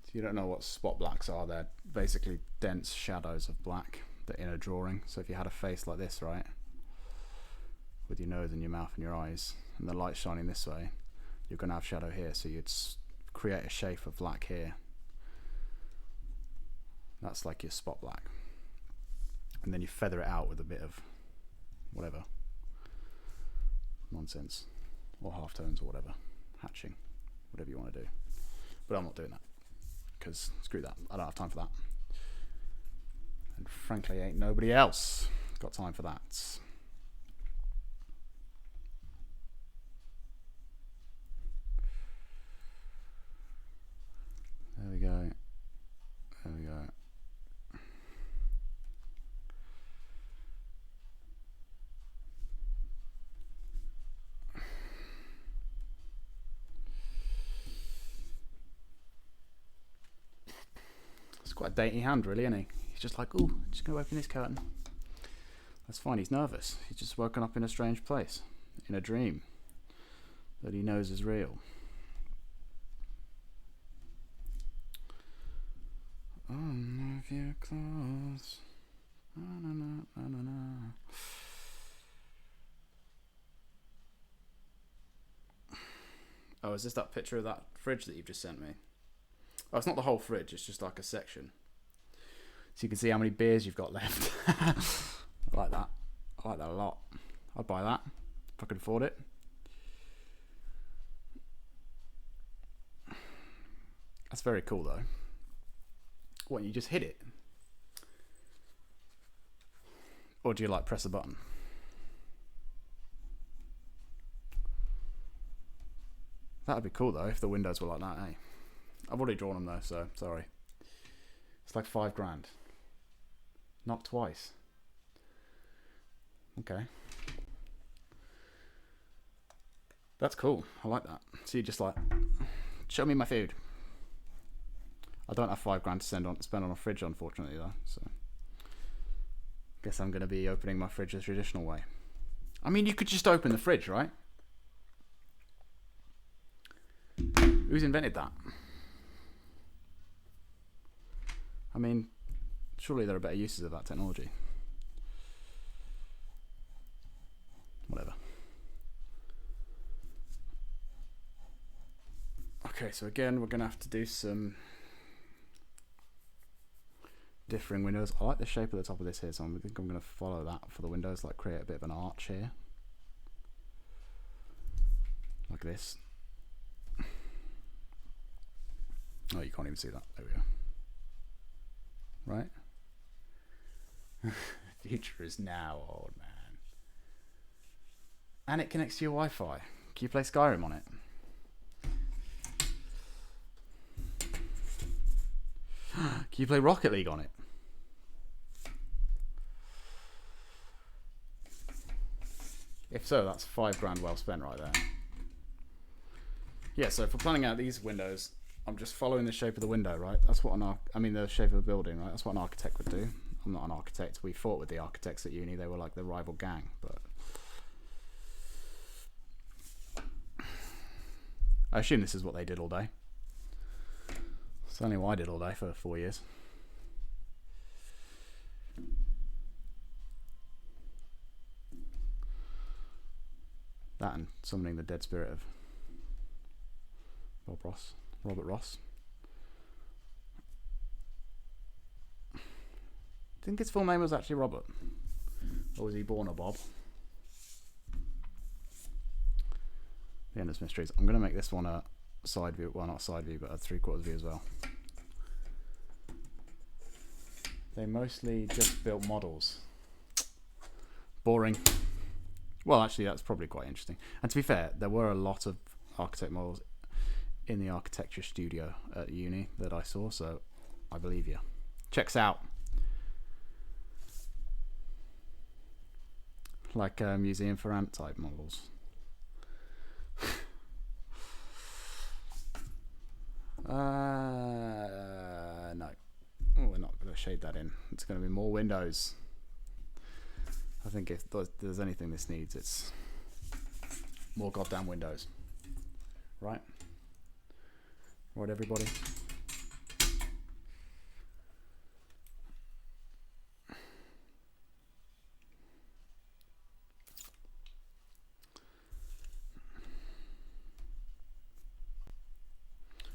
So you don't know what spot blacks are. They're basically dense shadows of black that in a drawing. So if you had a face like this, right, with your nose and your mouth and your eyes, and the light shining this way, you're going to have shadow here. So you'd create a shape of black here. That's like your spot black. And then you feather it out with a bit of whatever nonsense, or halftones or whatever, hatching, whatever you want to do. But I'm not doing that because screw that. I don't have time for that. And frankly, ain't nobody else got time for that. There we go. There we go. It's quite a dainty hand, really, isn't he? He's just like, ooh, just gonna open this curtain. That's fine, he's nervous. He's just woken up in a strange place, in a dream that he knows is real. Unlove your clothes. Na, na, na, na, na, na. Oh, is this that picture of that fridge that you've just sent me? Oh, it's not the whole fridge, it's just like a section. So you can see how many beers you've got left. I like that. I like that a lot. I'd buy that if I could afford it. That's very cool though. What, you just hit it? Or do you like press a button? That would be cool though if the windows were like that, eh? I've already drawn them though, so sorry. It's like $5,000. Not twice. Okay. That's cool. I like that. So you just like, show me my food. I don't have $5,000 to spend on a fridge, unfortunately, though. So, guess I'm going to be opening my fridge the traditional way. I mean, you could just open the fridge, right? Who's invented that? I mean, surely there are better uses of that technology. Whatever. Okay, so again, we're going to have to do some differing windows. I like the shape of the top of this here, so I think I'm going to follow that for the windows, like create a bit of an arch here. Like this. Oh, you can't even see that. There we go. Right? The future is now, old man. And it connects to your Wi-Fi. Can you play Skyrim on it? Can you play Rocket League on it? If so, that's £5 well spent right there. Yeah, so if we're planning out these windows, I'm just following the shape of the window, right? That's what the shape of the building, right? That's what an architect would do. I'm not an architect. We fought with the architects at uni. They were like the rival gang, but I assume this is what they did all day. Certainly what I did all day for 4 years. That and summoning the dead spirit of Robert Ross. I think his full name was actually Robert. Or was he born a Bob? The Endless Mysteries. I'm going to make this one a side view. Well, not a side view, but a 3/4 view as well. They mostly just built models. Boring. Well, actually, that's probably quite interesting. And to be fair, there were a lot of architect models in the architecture studio at uni that I saw, so I believe you. Checks out. Like Museum for Ant type models. No. Oh, we're not going to shade that in. It's going to be more windows. I think if there's anything this needs, it's more goddamn windows. Right? Right, everybody?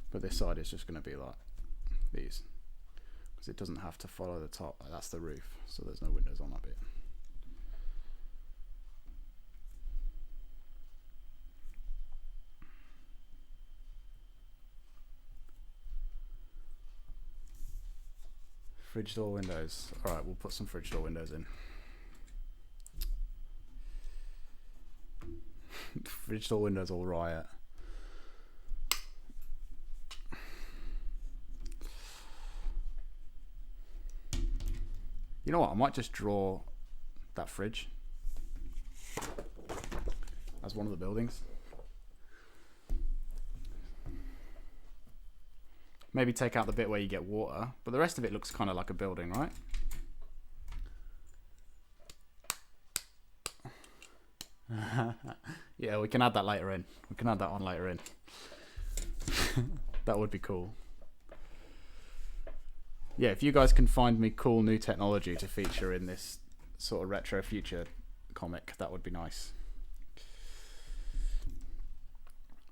But this side is just going to be like these. Because it doesn't have to follow the top. That's the roof, so there's no windows on that bit. Fridge door windows. Alright, we'll put some fridge door windows in. Fridge door windows all riot. You know what? I might just draw that fridge as one of the buildings. Maybe take out the bit where you get water, but the rest of it looks kind of like a building, right? Yeah, we can add that later in. We can add that on later in. That would be cool. Yeah, if you guys can find me cool new technology to feature in this sort of retro future comic, that would be nice.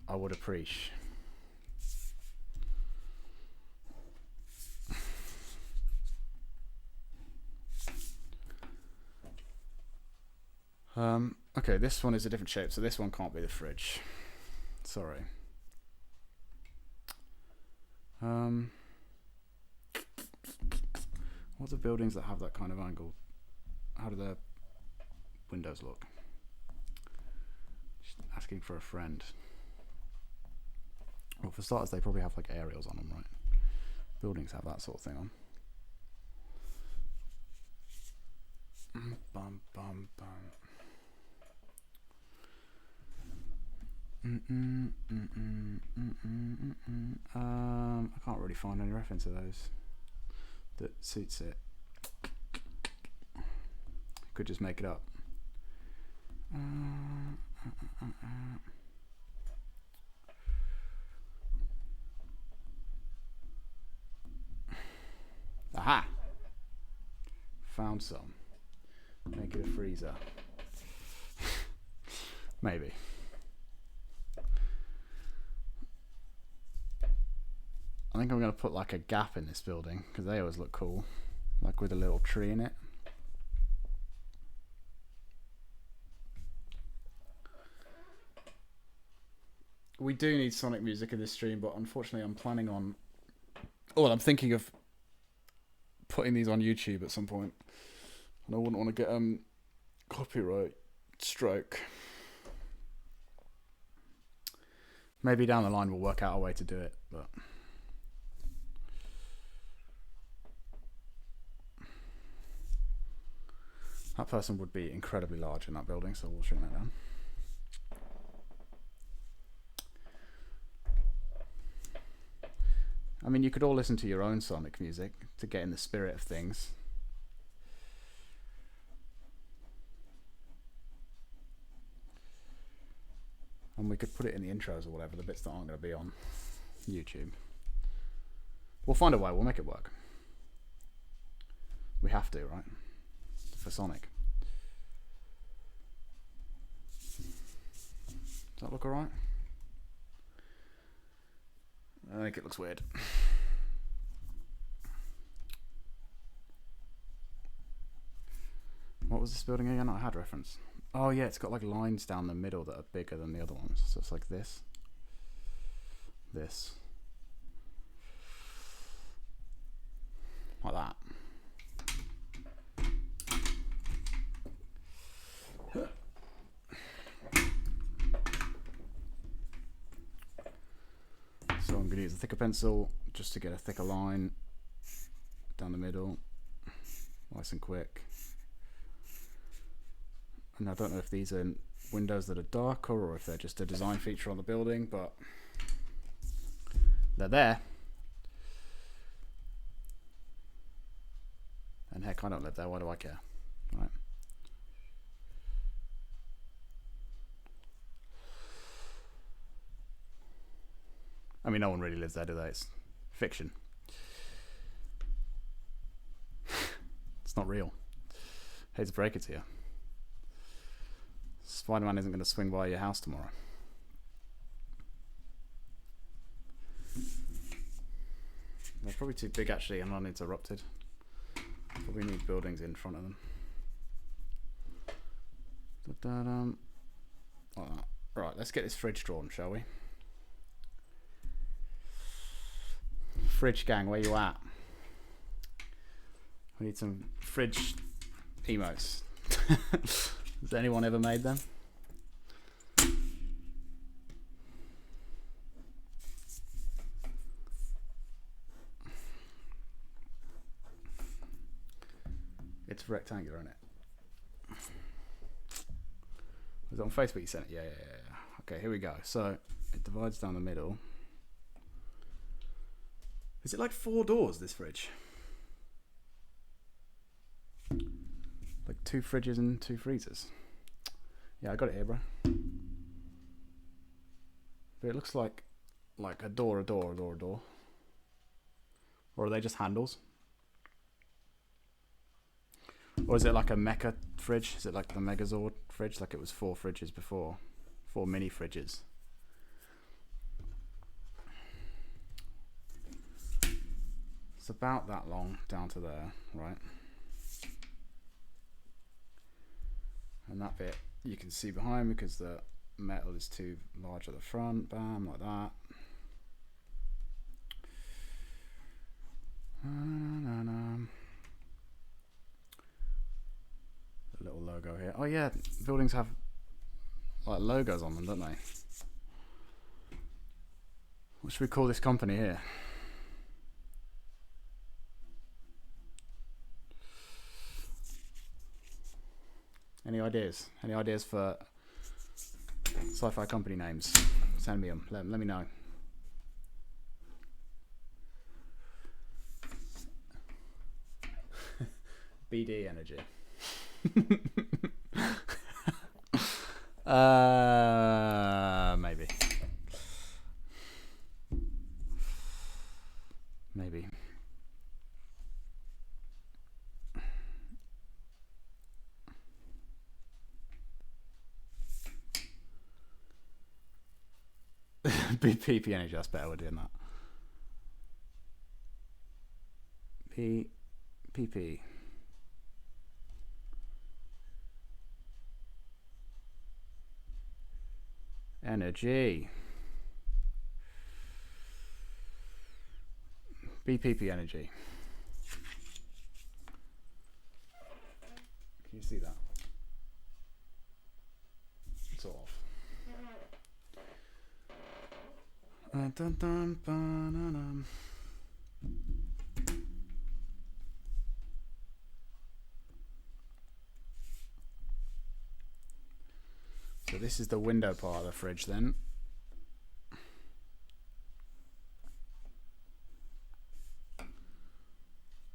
I would appreciate. Okay, this one is a different shape, so this one can't be the fridge. Sorry. What are buildings that have that kind of angle? How do their windows look? Just asking for a friend. Well, for starters, they probably have like aerials on them, right? Buildings have that sort of thing on. Bum, bum, bum. I can't really find any reference to those that suits it. Could just make it up. Aha! Found some. Make it a freezer. Maybe. I think I'm going to put like a gap in this building because they always look cool. Like with a little tree in it. We do need Sonic music in this stream, but unfortunately I'm planning on... Oh, I'm thinking of putting these on YouTube at some point. And I wouldn't want to get copyright strike. Maybe down the line we'll work out a way to do it, but... That person would be incredibly large in that building, so we'll shrink that down. I mean, you could all listen to your own Sonic music to get in the spirit of things. And we could put it in the intros or whatever, the bits that aren't going to be on YouTube. We'll find a way, we'll make it work. We have to, right? For Sonic. Does that look alright? I think it looks weird. What was this building again? I had reference. Oh yeah, it's got like lines down the middle that are bigger than the other ones. So it's like this. This. Like that. So I'm going to use a thicker pencil just to get a thicker line down the middle, nice and quick. And I don't know if these are windows that are darker or if they're just a design feature on the building, but they're there. And heck, I don't live there, why do I care? Right. I mean, no one really lives there, do they? It's fiction. It's not real. Hate to break it to you. Spider-Man isn't going to swing by your house tomorrow. They're probably too big, actually, and uninterrupted. Probably need buildings in front of them. Like that. Right, let's get this fridge drawn, shall we? Fridge gang, where you at? We need some fridge emotes. Has anyone ever made them? It's rectangular, isn't it? Was it on Facebook you sent it? Yeah. Okay, here we go. So it divides down the middle. Is it like 4 doors, this fridge? Like 2 fridges and 2 freezers. Yeah, I got it here, bro. But it looks like a door. Or are they just handles? Or is it like a mecha fridge? Is it like the Megazord fridge? Like it was 4 fridges before. 4 mini fridges. It's about that long down to there, right? And that bit you can see behind because the metal is too large at the front. Bam, like that. A little logo here. Oh yeah, buildings have like logos on them, don't they? What should we call this company here? Any ideas? Any ideas for sci-fi company names? Send me them. Let me know. BD Energy. Maybe. PP energy. That's better. We're doing that. PP. Energy. BPP energy. Can you see that? Sort of. So this is the window part of the fridge then. And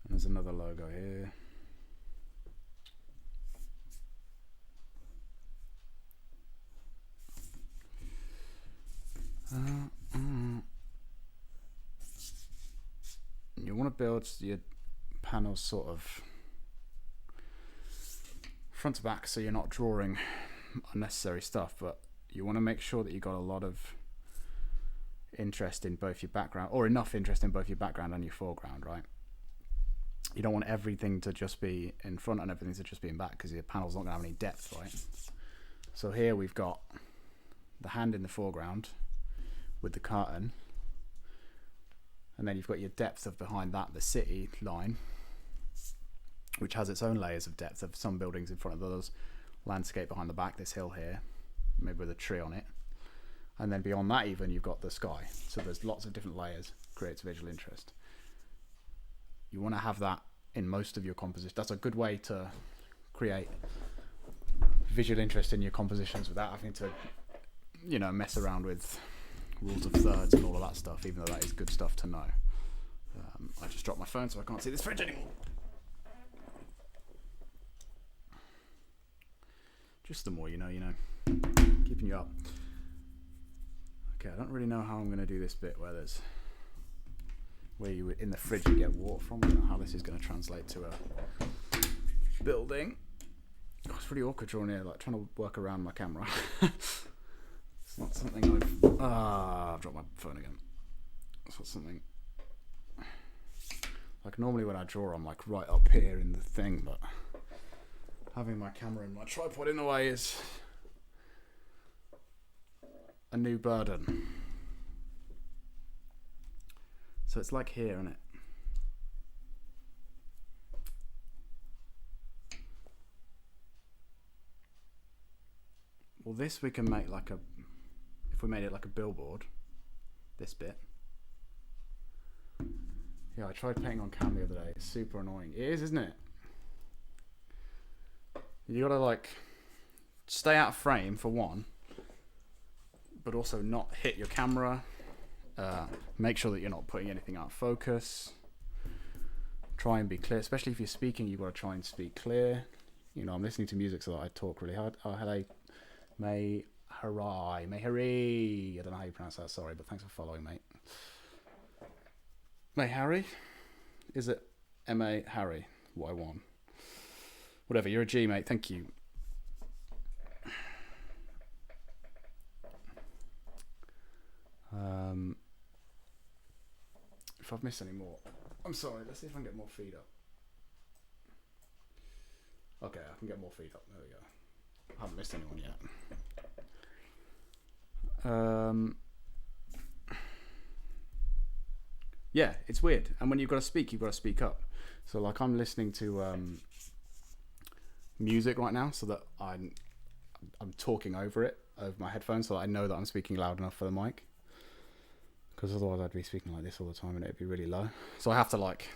there's another logo here. You want to build your panels sort of front to back so you're not drawing unnecessary stuff, but you want to make sure that you got a lot of interest in both your background, or enough interest in both your background and your foreground, right? You don't want everything to just be in front and everything to just be in back, because your panel's not going to have any depth, right? So here we've got the hand in the foreground with the curtain, and then you've got your depth of behind that, the city line, which has its own layers of depth of some buildings in front of others, landscape behind the back, this hill here, maybe with a tree on it, and then beyond that even you've got the sky. So there's lots of different layers, creates visual interest. You want to have that in most of your composition. That's a good way to create visual interest in your compositions without having to, you know, mess around with rules of thirds and all of that stuff, even though that is good stuff to know. I just dropped my phone so I can't see this fridge anymore. Just the more you know, keeping you up. Okay, I don't really know how I'm going to do this bit where you in the fridge you get water from. I don't know how this is going to translate to a building. Oh, it's pretty awkward drawing here, like trying to work around my camera. It's not something I've dropped my phone again. It's not something, like normally when I draw I'm like right up here in the thing, but having my camera and my tripod in the way is a new burden. So it's like here, isn't it? Well, this we can make like if we made it like a billboard, this bit. Yeah, I tried painting on cam the other day. It's super annoying. It is, isn't it? You gotta like stay out of frame for one, but also not hit your camera. Make sure that you're not putting anything out of focus. Try and be clear, especially if you're speaking. You've got to try and speak clear. You know, I'm listening to music so that I talk really hard. Oh, hello, May Harry. I don't know how you pronounce that. Sorry, but thanks for following, mate. May Harry, is it M-A Harry? Y1. Whatever, you're a G, mate. Thank you. If I've missed any more, I'm sorry. Let's see if I can get more feed up. Okay, I can get more feed up. There we go. I haven't missed anyone yet. Yeah, it's weird. And when you've got to speak, you've got to speak up. So like I'm listening to music right now, so that I'm talking over it, over my headphones, so that I know that I'm speaking loud enough for the mic. Because otherwise I'd be speaking like this all the time and it'd be really low. So I have to like,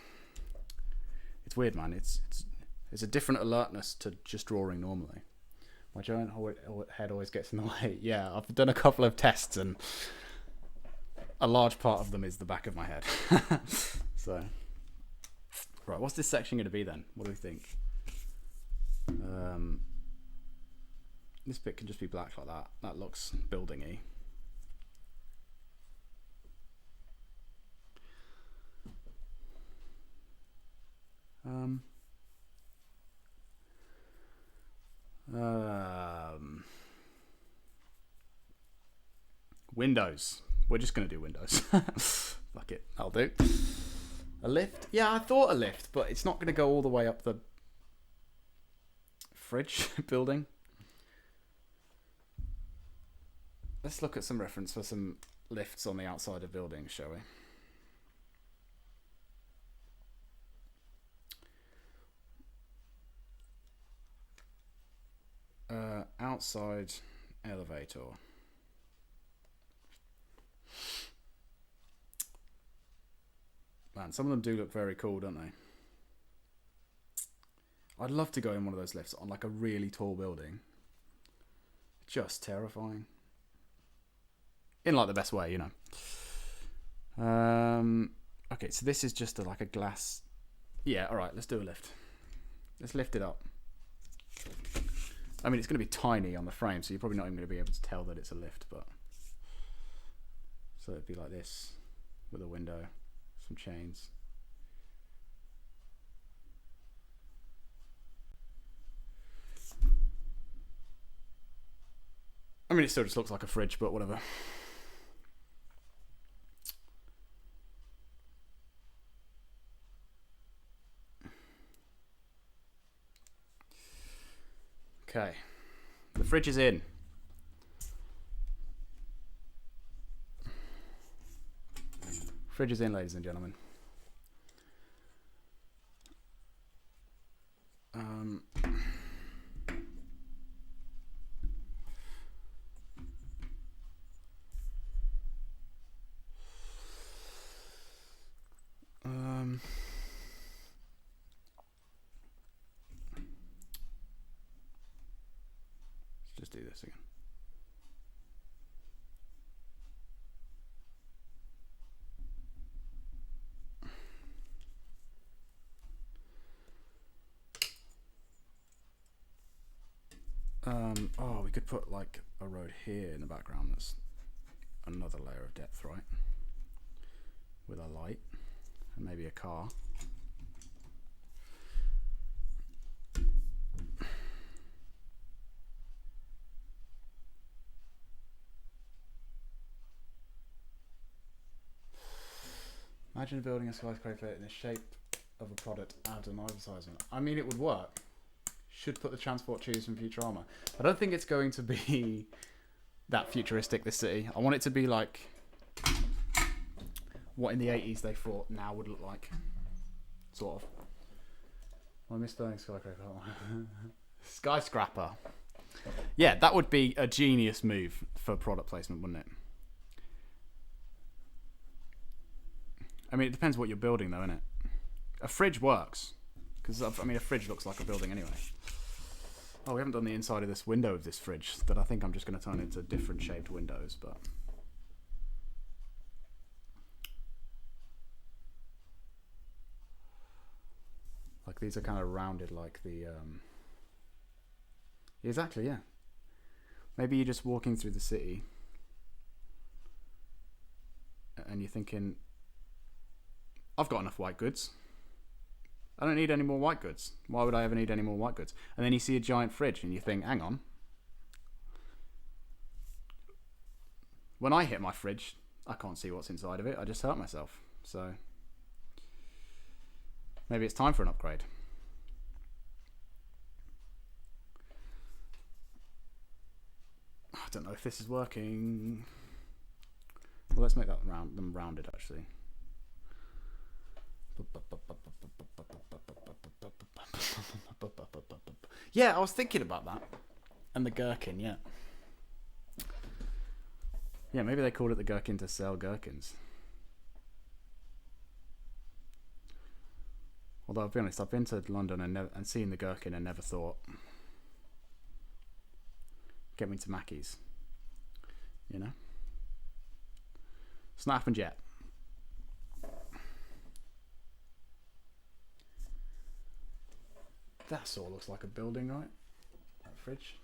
it's weird, man. It's a different alertness to just drawing normally. My giant head always gets in the way. Yeah, I've done a couple of tests and a large part of them is the back of my head. So, right, what's this section going to be then? What do we think? This bit can just be black like that. That looks building-y. Windows. We're just going to do windows. Fuck it. I'll do. A lift? Yeah, I thought a lift, but it's not going to go all the way up the fridge building. Let's look at some reference for some lifts on the outside of buildings, shall we? Outside elevator. Man, some of them do look very cool, don't they? I'd love to go in one of those lifts on like a really tall building. Just terrifying. In like the best way, you know. Okay, so this is just like a glass. Yeah, all right, let's do a lift. Let's lift it up. I mean, it's going to be tiny on the frame, so you're probably not even going to be able to tell that it's a lift, but... So it'd be like this, with a window, some chains. I mean, it still just looks like a fridge, but whatever. Okay. The fridge is in. Fridge is in, ladies and gentlemen. Let's just do this again. Oh, we could put like a road here in the background. That's another layer of depth, right? With a light and maybe a car. Imagine building a skyscraper in the shape of a product ad and advertisement. I mean, it would work. Should put the transport tubes from Futurama. I don't think it's going to be that futuristic, this city. I want it to be like what in the 80s they thought now would look like. Sort of. I miss building skyscraper. Skyscraper. Yeah, that would be a genius move for product placement, wouldn't it? I mean, it depends what you're building, though, innit? A fridge works. Because, I mean, a fridge looks like a building anyway. Oh, we haven't done the inside of this window of this fridge that I think I'm just going to turn into different shaped windows, but... Like, these are kind of rounded like the... Exactly, yeah. Maybe you're just walking through the city and you're thinking, I've got enough white goods. I don't need any more white goods. Why would I ever need any more white goods? And then you see a giant fridge and you think, hang on. When I hit my fridge, I can't see what's inside of it. I just hurt myself. So maybe it's time for an upgrade. I don't know if this is working. Well, let's make that them rounded actually. Yeah, I was thinking about that. And the gherkin, yeah. Yeah, maybe they called it the gherkin to sell gherkins. Although, I'll be honest, I've been to London and seen the gherkin and never thought, get me to Mackey's. You know? It's not happened yet. That sort of looks like a building, right? That fridge.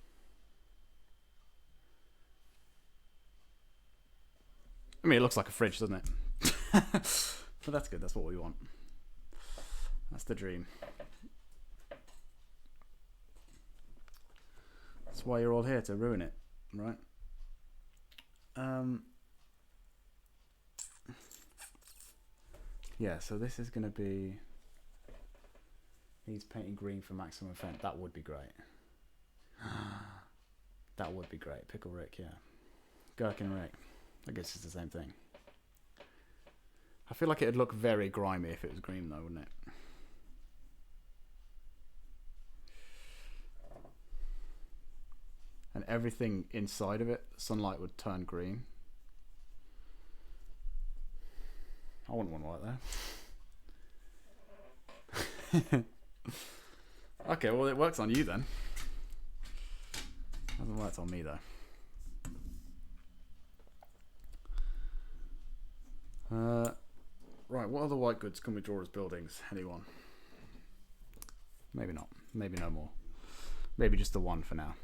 I mean, it looks like a fridge, doesn't it? But that's good. That's what we want. That's the dream. That's why you're all here, to ruin it, right? Yeah, so this is going to be... Needs painting green for maximum effect. That would be great. That would be great. Pickle Rick, yeah. Gherkin Rick. I guess it's the same thing. I feel like it'd look very grimy if it was green though, wouldn't it? And everything inside of it, sunlight would turn green. I wouldn't want white there. Okay, well it works on you then. Hasn't worked on me though. Right, what other white goods can we draw as buildings? Anyone? Maybe not. Maybe no more. Maybe just the one for now.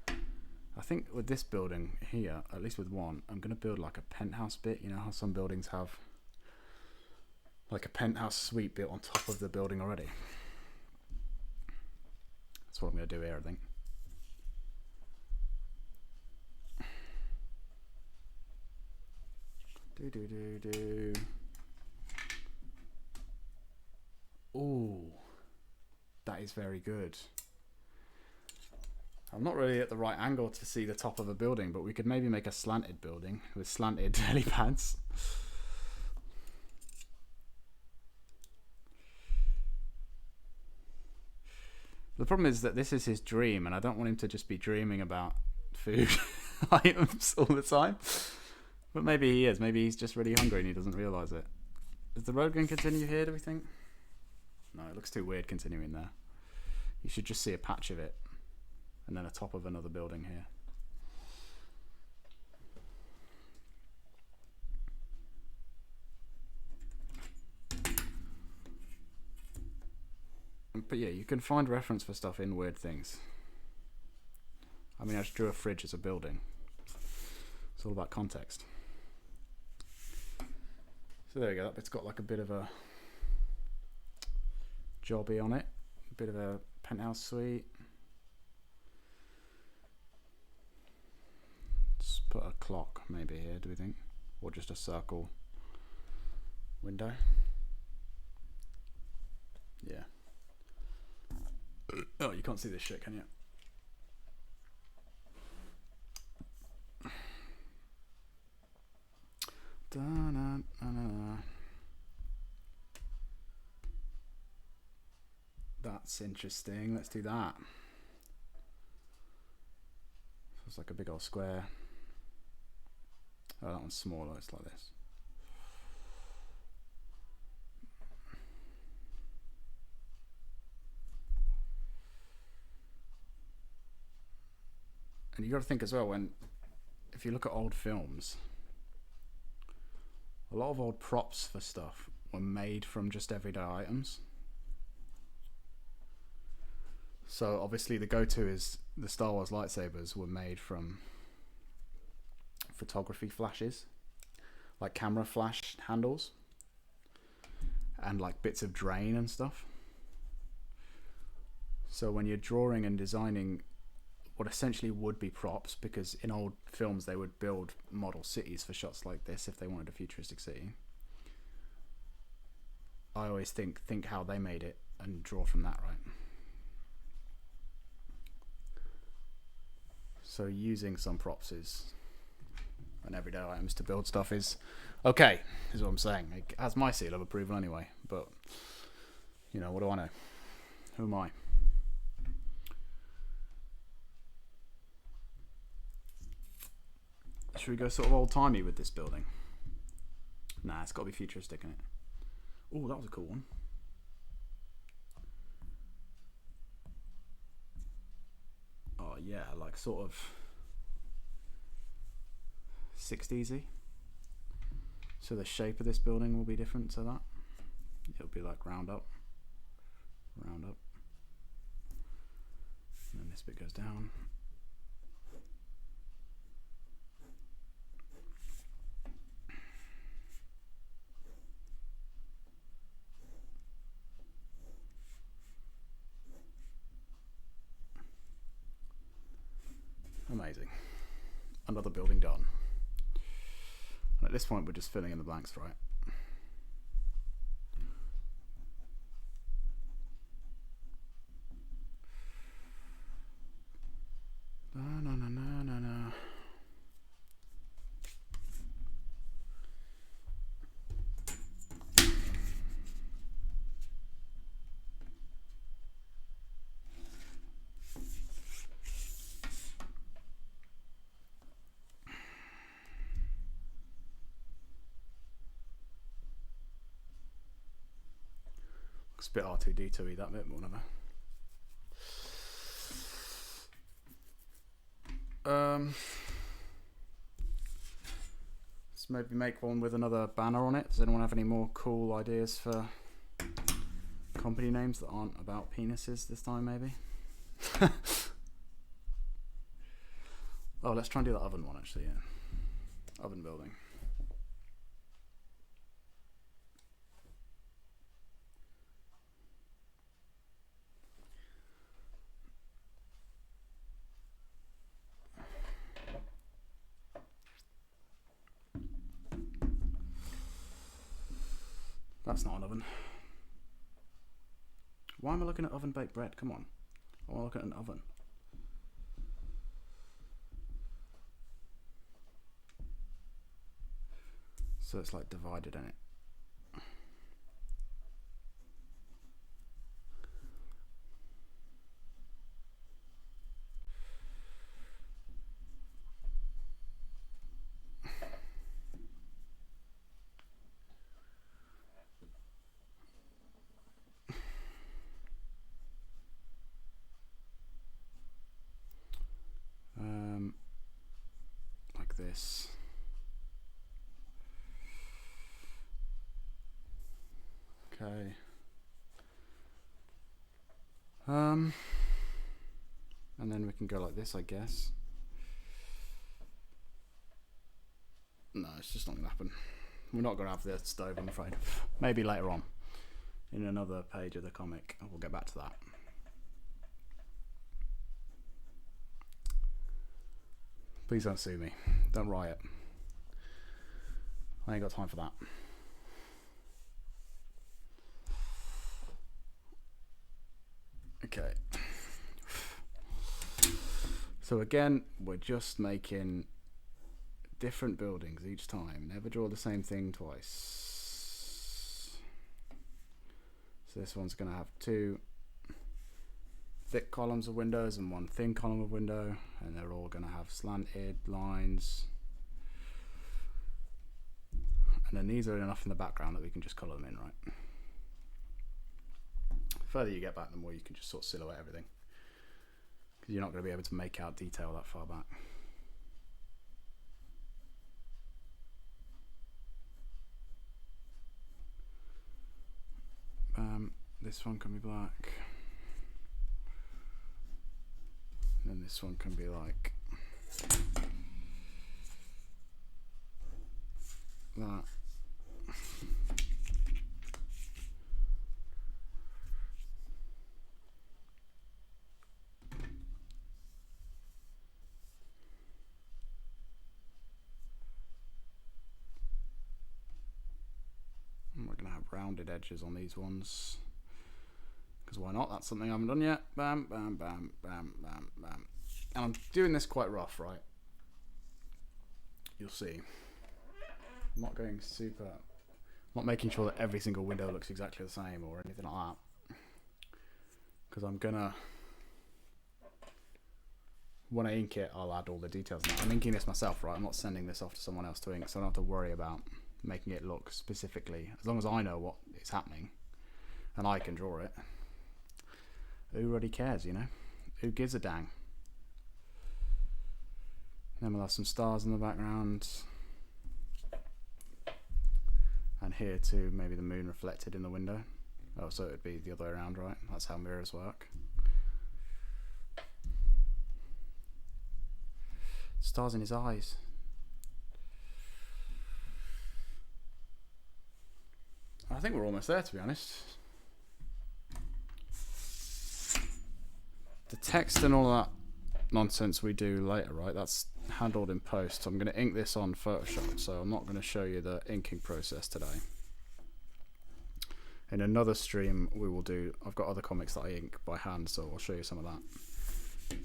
I think with this building here, at least with one, I'm going to build like a penthouse bit. You know how some buildings have like a penthouse suite built on top of the building already? That's what I'm going to do here, I think. Ooh, that is very good. I'm not really at the right angle to see the top of a building, but we could maybe make a slanted building with slanted helipads. The problem is that this is his dream, and I don't want him to just be dreaming about food items all the time. But maybe he is. Maybe he's just really hungry and he doesn't realise it. Is the road going to continue here, do we think? No, it looks too weird continuing there. You should just see a patch of it. And then a top of another building here. But yeah, you can find reference for stuff in weird things. I mean, I just drew a fridge as a building. It's all about context. So there we go, that bit's got like a bit of a jobby on it. A bit of a penthouse suite. Let's put a clock maybe here, do we think? Or just a circle window. Yeah. Oh, you can't see this shit, can you? That's interesting. Let's do that. So it's like a big old square. Oh, that one's smaller. It's like this. And you got to think as well, if you look at old films, a lot of old props for stuff were made from just everyday items. So obviously the go-to is the Star Wars lightsabers were made from photography flashes, like camera flash handles, and like bits of drain and stuff. So when you're drawing and designing what essentially would be props, because in old films they would build model cities for shots like this if they wanted a futuristic city, I always think how they made it and draw from that, right? So using some props and everyday items to build stuff is okay, is what I'm saying. It has my seal of approval anyway, but you know, what do I know? Who am I? Should we go sort of old-timey with this building? Nah, it's got to be futuristic in it. Oh, that was a cool one. Oh yeah, like sort of 60s-y. So the shape of this building will be different to that. It'll be like round up. And then this bit goes down. Amazing. Another building done. And at this point we're just filling in the blanks, right? Looks a bit R2D2-y, that bit, but whatever. Let's maybe make one with another banner on it. Does anyone have any more cool ideas for company names that aren't about penises this time, maybe? Oh, let's try and do that oven one, actually, yeah. Oven building. That's not an oven. Why am I looking at oven baked bread? Come on. I want to look at an oven. So it's like divided in it. Like this. Okay. And then we can go like this, I guess. No, it's just not gonna happen. We're not gonna have the stove, I'm afraid. Maybe later on, in another page of the comic. We'll get back to that. Please don't sue me. Don't riot. I ain't got time for that. Okay. So again, we're just making different buildings each time. Never draw the same thing twice. So this one's going to have 2 thick columns of windows and 1 thin column of window, and they're all going to have slanted lines. And then these are enough in the background that we can just colour them in, right? The further you get back, the more you can just sort of silhouette everything, because you're not going to be able to make out detail that far back. This one can be black, and then this one can be like that. And we're going to have rounded edges on these ones, because why not? That's something I haven't done yet. Bam, bam, bam, bam, bam, bam. And I'm doing this quite rough, right? You'll see. I'm not going super... I'm not making sure that every single window looks exactly the same or anything like that, because I'm gonna... When I ink it, I'll add all the details. Now, I'm inking this myself, right? I'm not sending this off to someone else to ink, so I don't have to worry about making it look specifically. As long as I know what is happening and I can draw it, who really cares, you know? Who gives a dang? Then we'll have some stars in the background, and here too, maybe the moon reflected in the window. Oh, so it would be the other way around, right? That's how mirrors work. Stars in his eyes. I think we're almost there, to be honest. The text and all that nonsense we do later, right? That's handled in post. I'm going to ink this on Photoshop, so I'm not going to show you the inking process today. In another stream we will do, I've got other comics that I ink by hand, so I'll show you some of that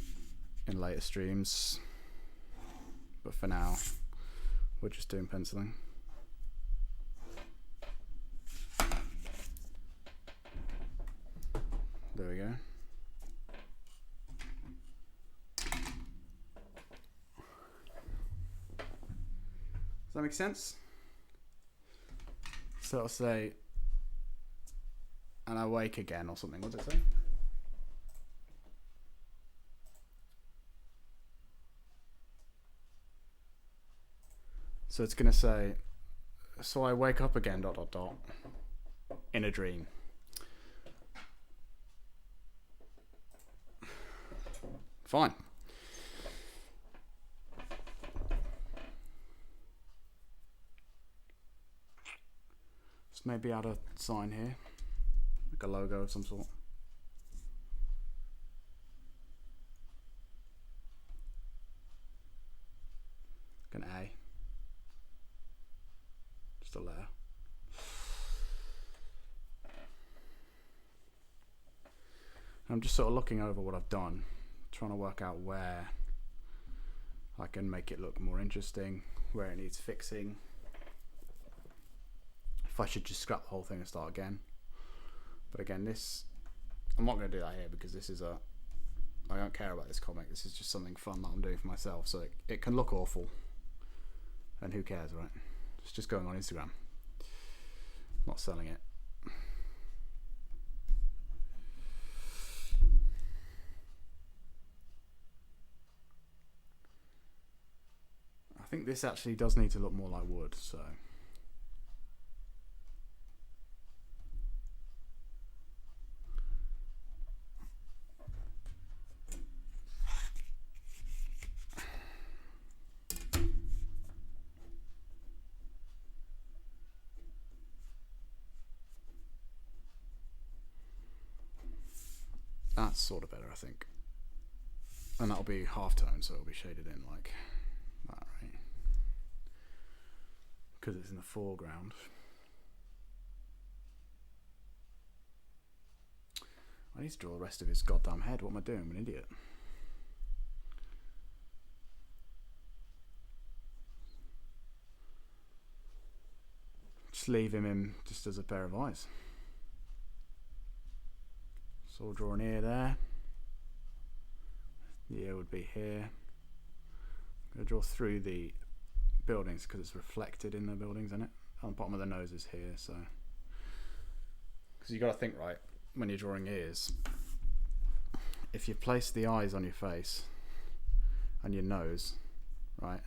in later streams. But for now, we're just doing penciling. There we go. Does that make sense? So I'll say and I wake again or something. What does it say? So it's going to say, so I wake up again, ... in a dream. Fine. Let's maybe add a sign here, like a logo of some sort. Like an A. Just a letter. I'm just sort of looking over what I've done, trying to work out where I can make it look more interesting, where it needs fixing, if I should just scrap the whole thing and start again. But again, this, I'm not going to do that here because this is I don't care about this comic. This is just something fun that I'm doing for myself, so it can look awful, and who cares, right? It's just going on Instagram, not selling it. I think this actually does need to look more like wood, so that's sort of better, I think. And that'll be half tone, so it'll be shaded in like that, right? Because it's in the foreground. I need to draw the rest of his goddamn head. What am I doing? I'm an idiot. Just leave him in just as a pair of eyes. So we'll draw an ear there. The ear would be here. I'm going to draw through the buildings because it's reflected in the buildings, isn't it? On the bottom of the nose is here, so. Because you got to think, right, when you're drawing ears, if you place the eyes on your face and your nose, right,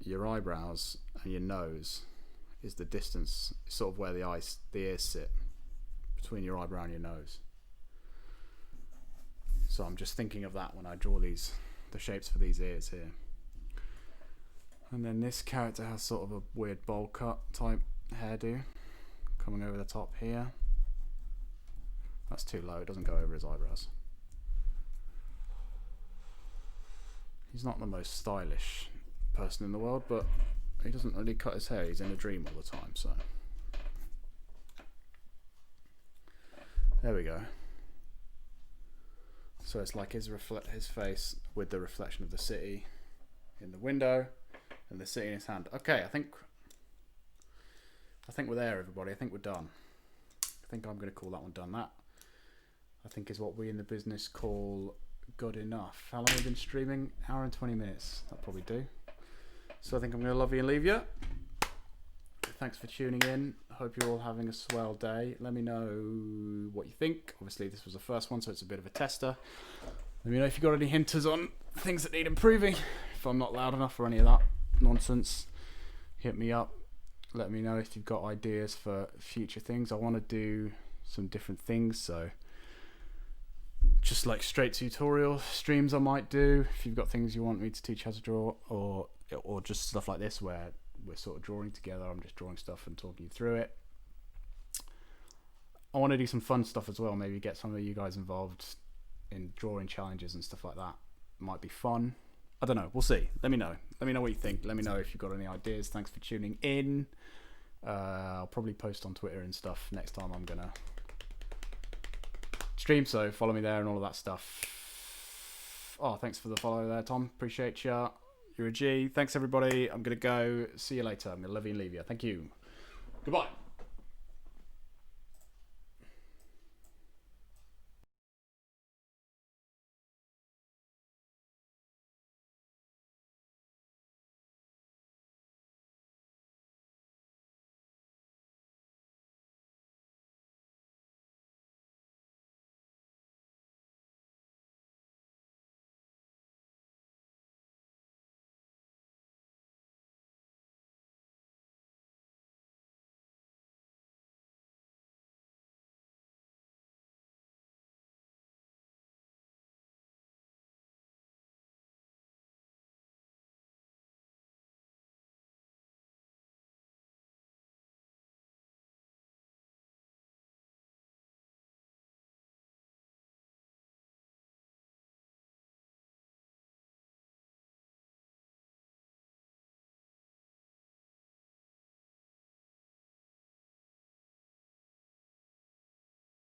your eyebrows and your nose is the distance, sort of where the ears sit between your eyebrow and your nose. So I'm just thinking of that when I draw the shapes for these ears here. And then this character has sort of a weird bowl cut type hairdo coming over the top here. That's too low, it doesn't go over his eyebrows. He's not the most stylish person in the world, but he doesn't really cut his hair, he's in a dream all the time, so. There we go. So it's like his face with the reflection of the city in the window and the city in his hand. Okay, I think we're there, everybody. I think we're done. I think I'm going to call that one done. That, I think, is what we in the business call good enough. How long have we been streaming? Hour and 20 minutes. That'll probably do. So I think I'm going to love you and leave you. Thanks for tuning in. Hope you're all having a swell day. Let me know what you think. Obviously, this was the first one, so it's a bit of a tester. Let me know if you've got any hinters on things that need improving. If I'm not loud enough or any of that nonsense, hit me up. Let me know if you've got ideas for future things. I want to do some different things, so just like straight tutorial streams I might do. If you've got things you want me to teach how to draw, or just stuff like this where we're sort of drawing together. I'm just drawing stuff and talking you through it. I want to do some fun stuff as well. Maybe get some of you guys involved in drawing challenges and stuff like that. Might be fun. I don't know. We'll see. Let me know. Let me know what you think. Let me know if you've got any ideas. Thanks for tuning in. I'll probably post on Twitter and stuff next time I'm gonna stream, so follow me there and all of that stuff. Oh, thanks for the follow there, Tom. Appreciate you. You're a G. Thanks, everybody. I'm going to go. See you later. I'm going to love you and leave you. Thank you. Goodbye.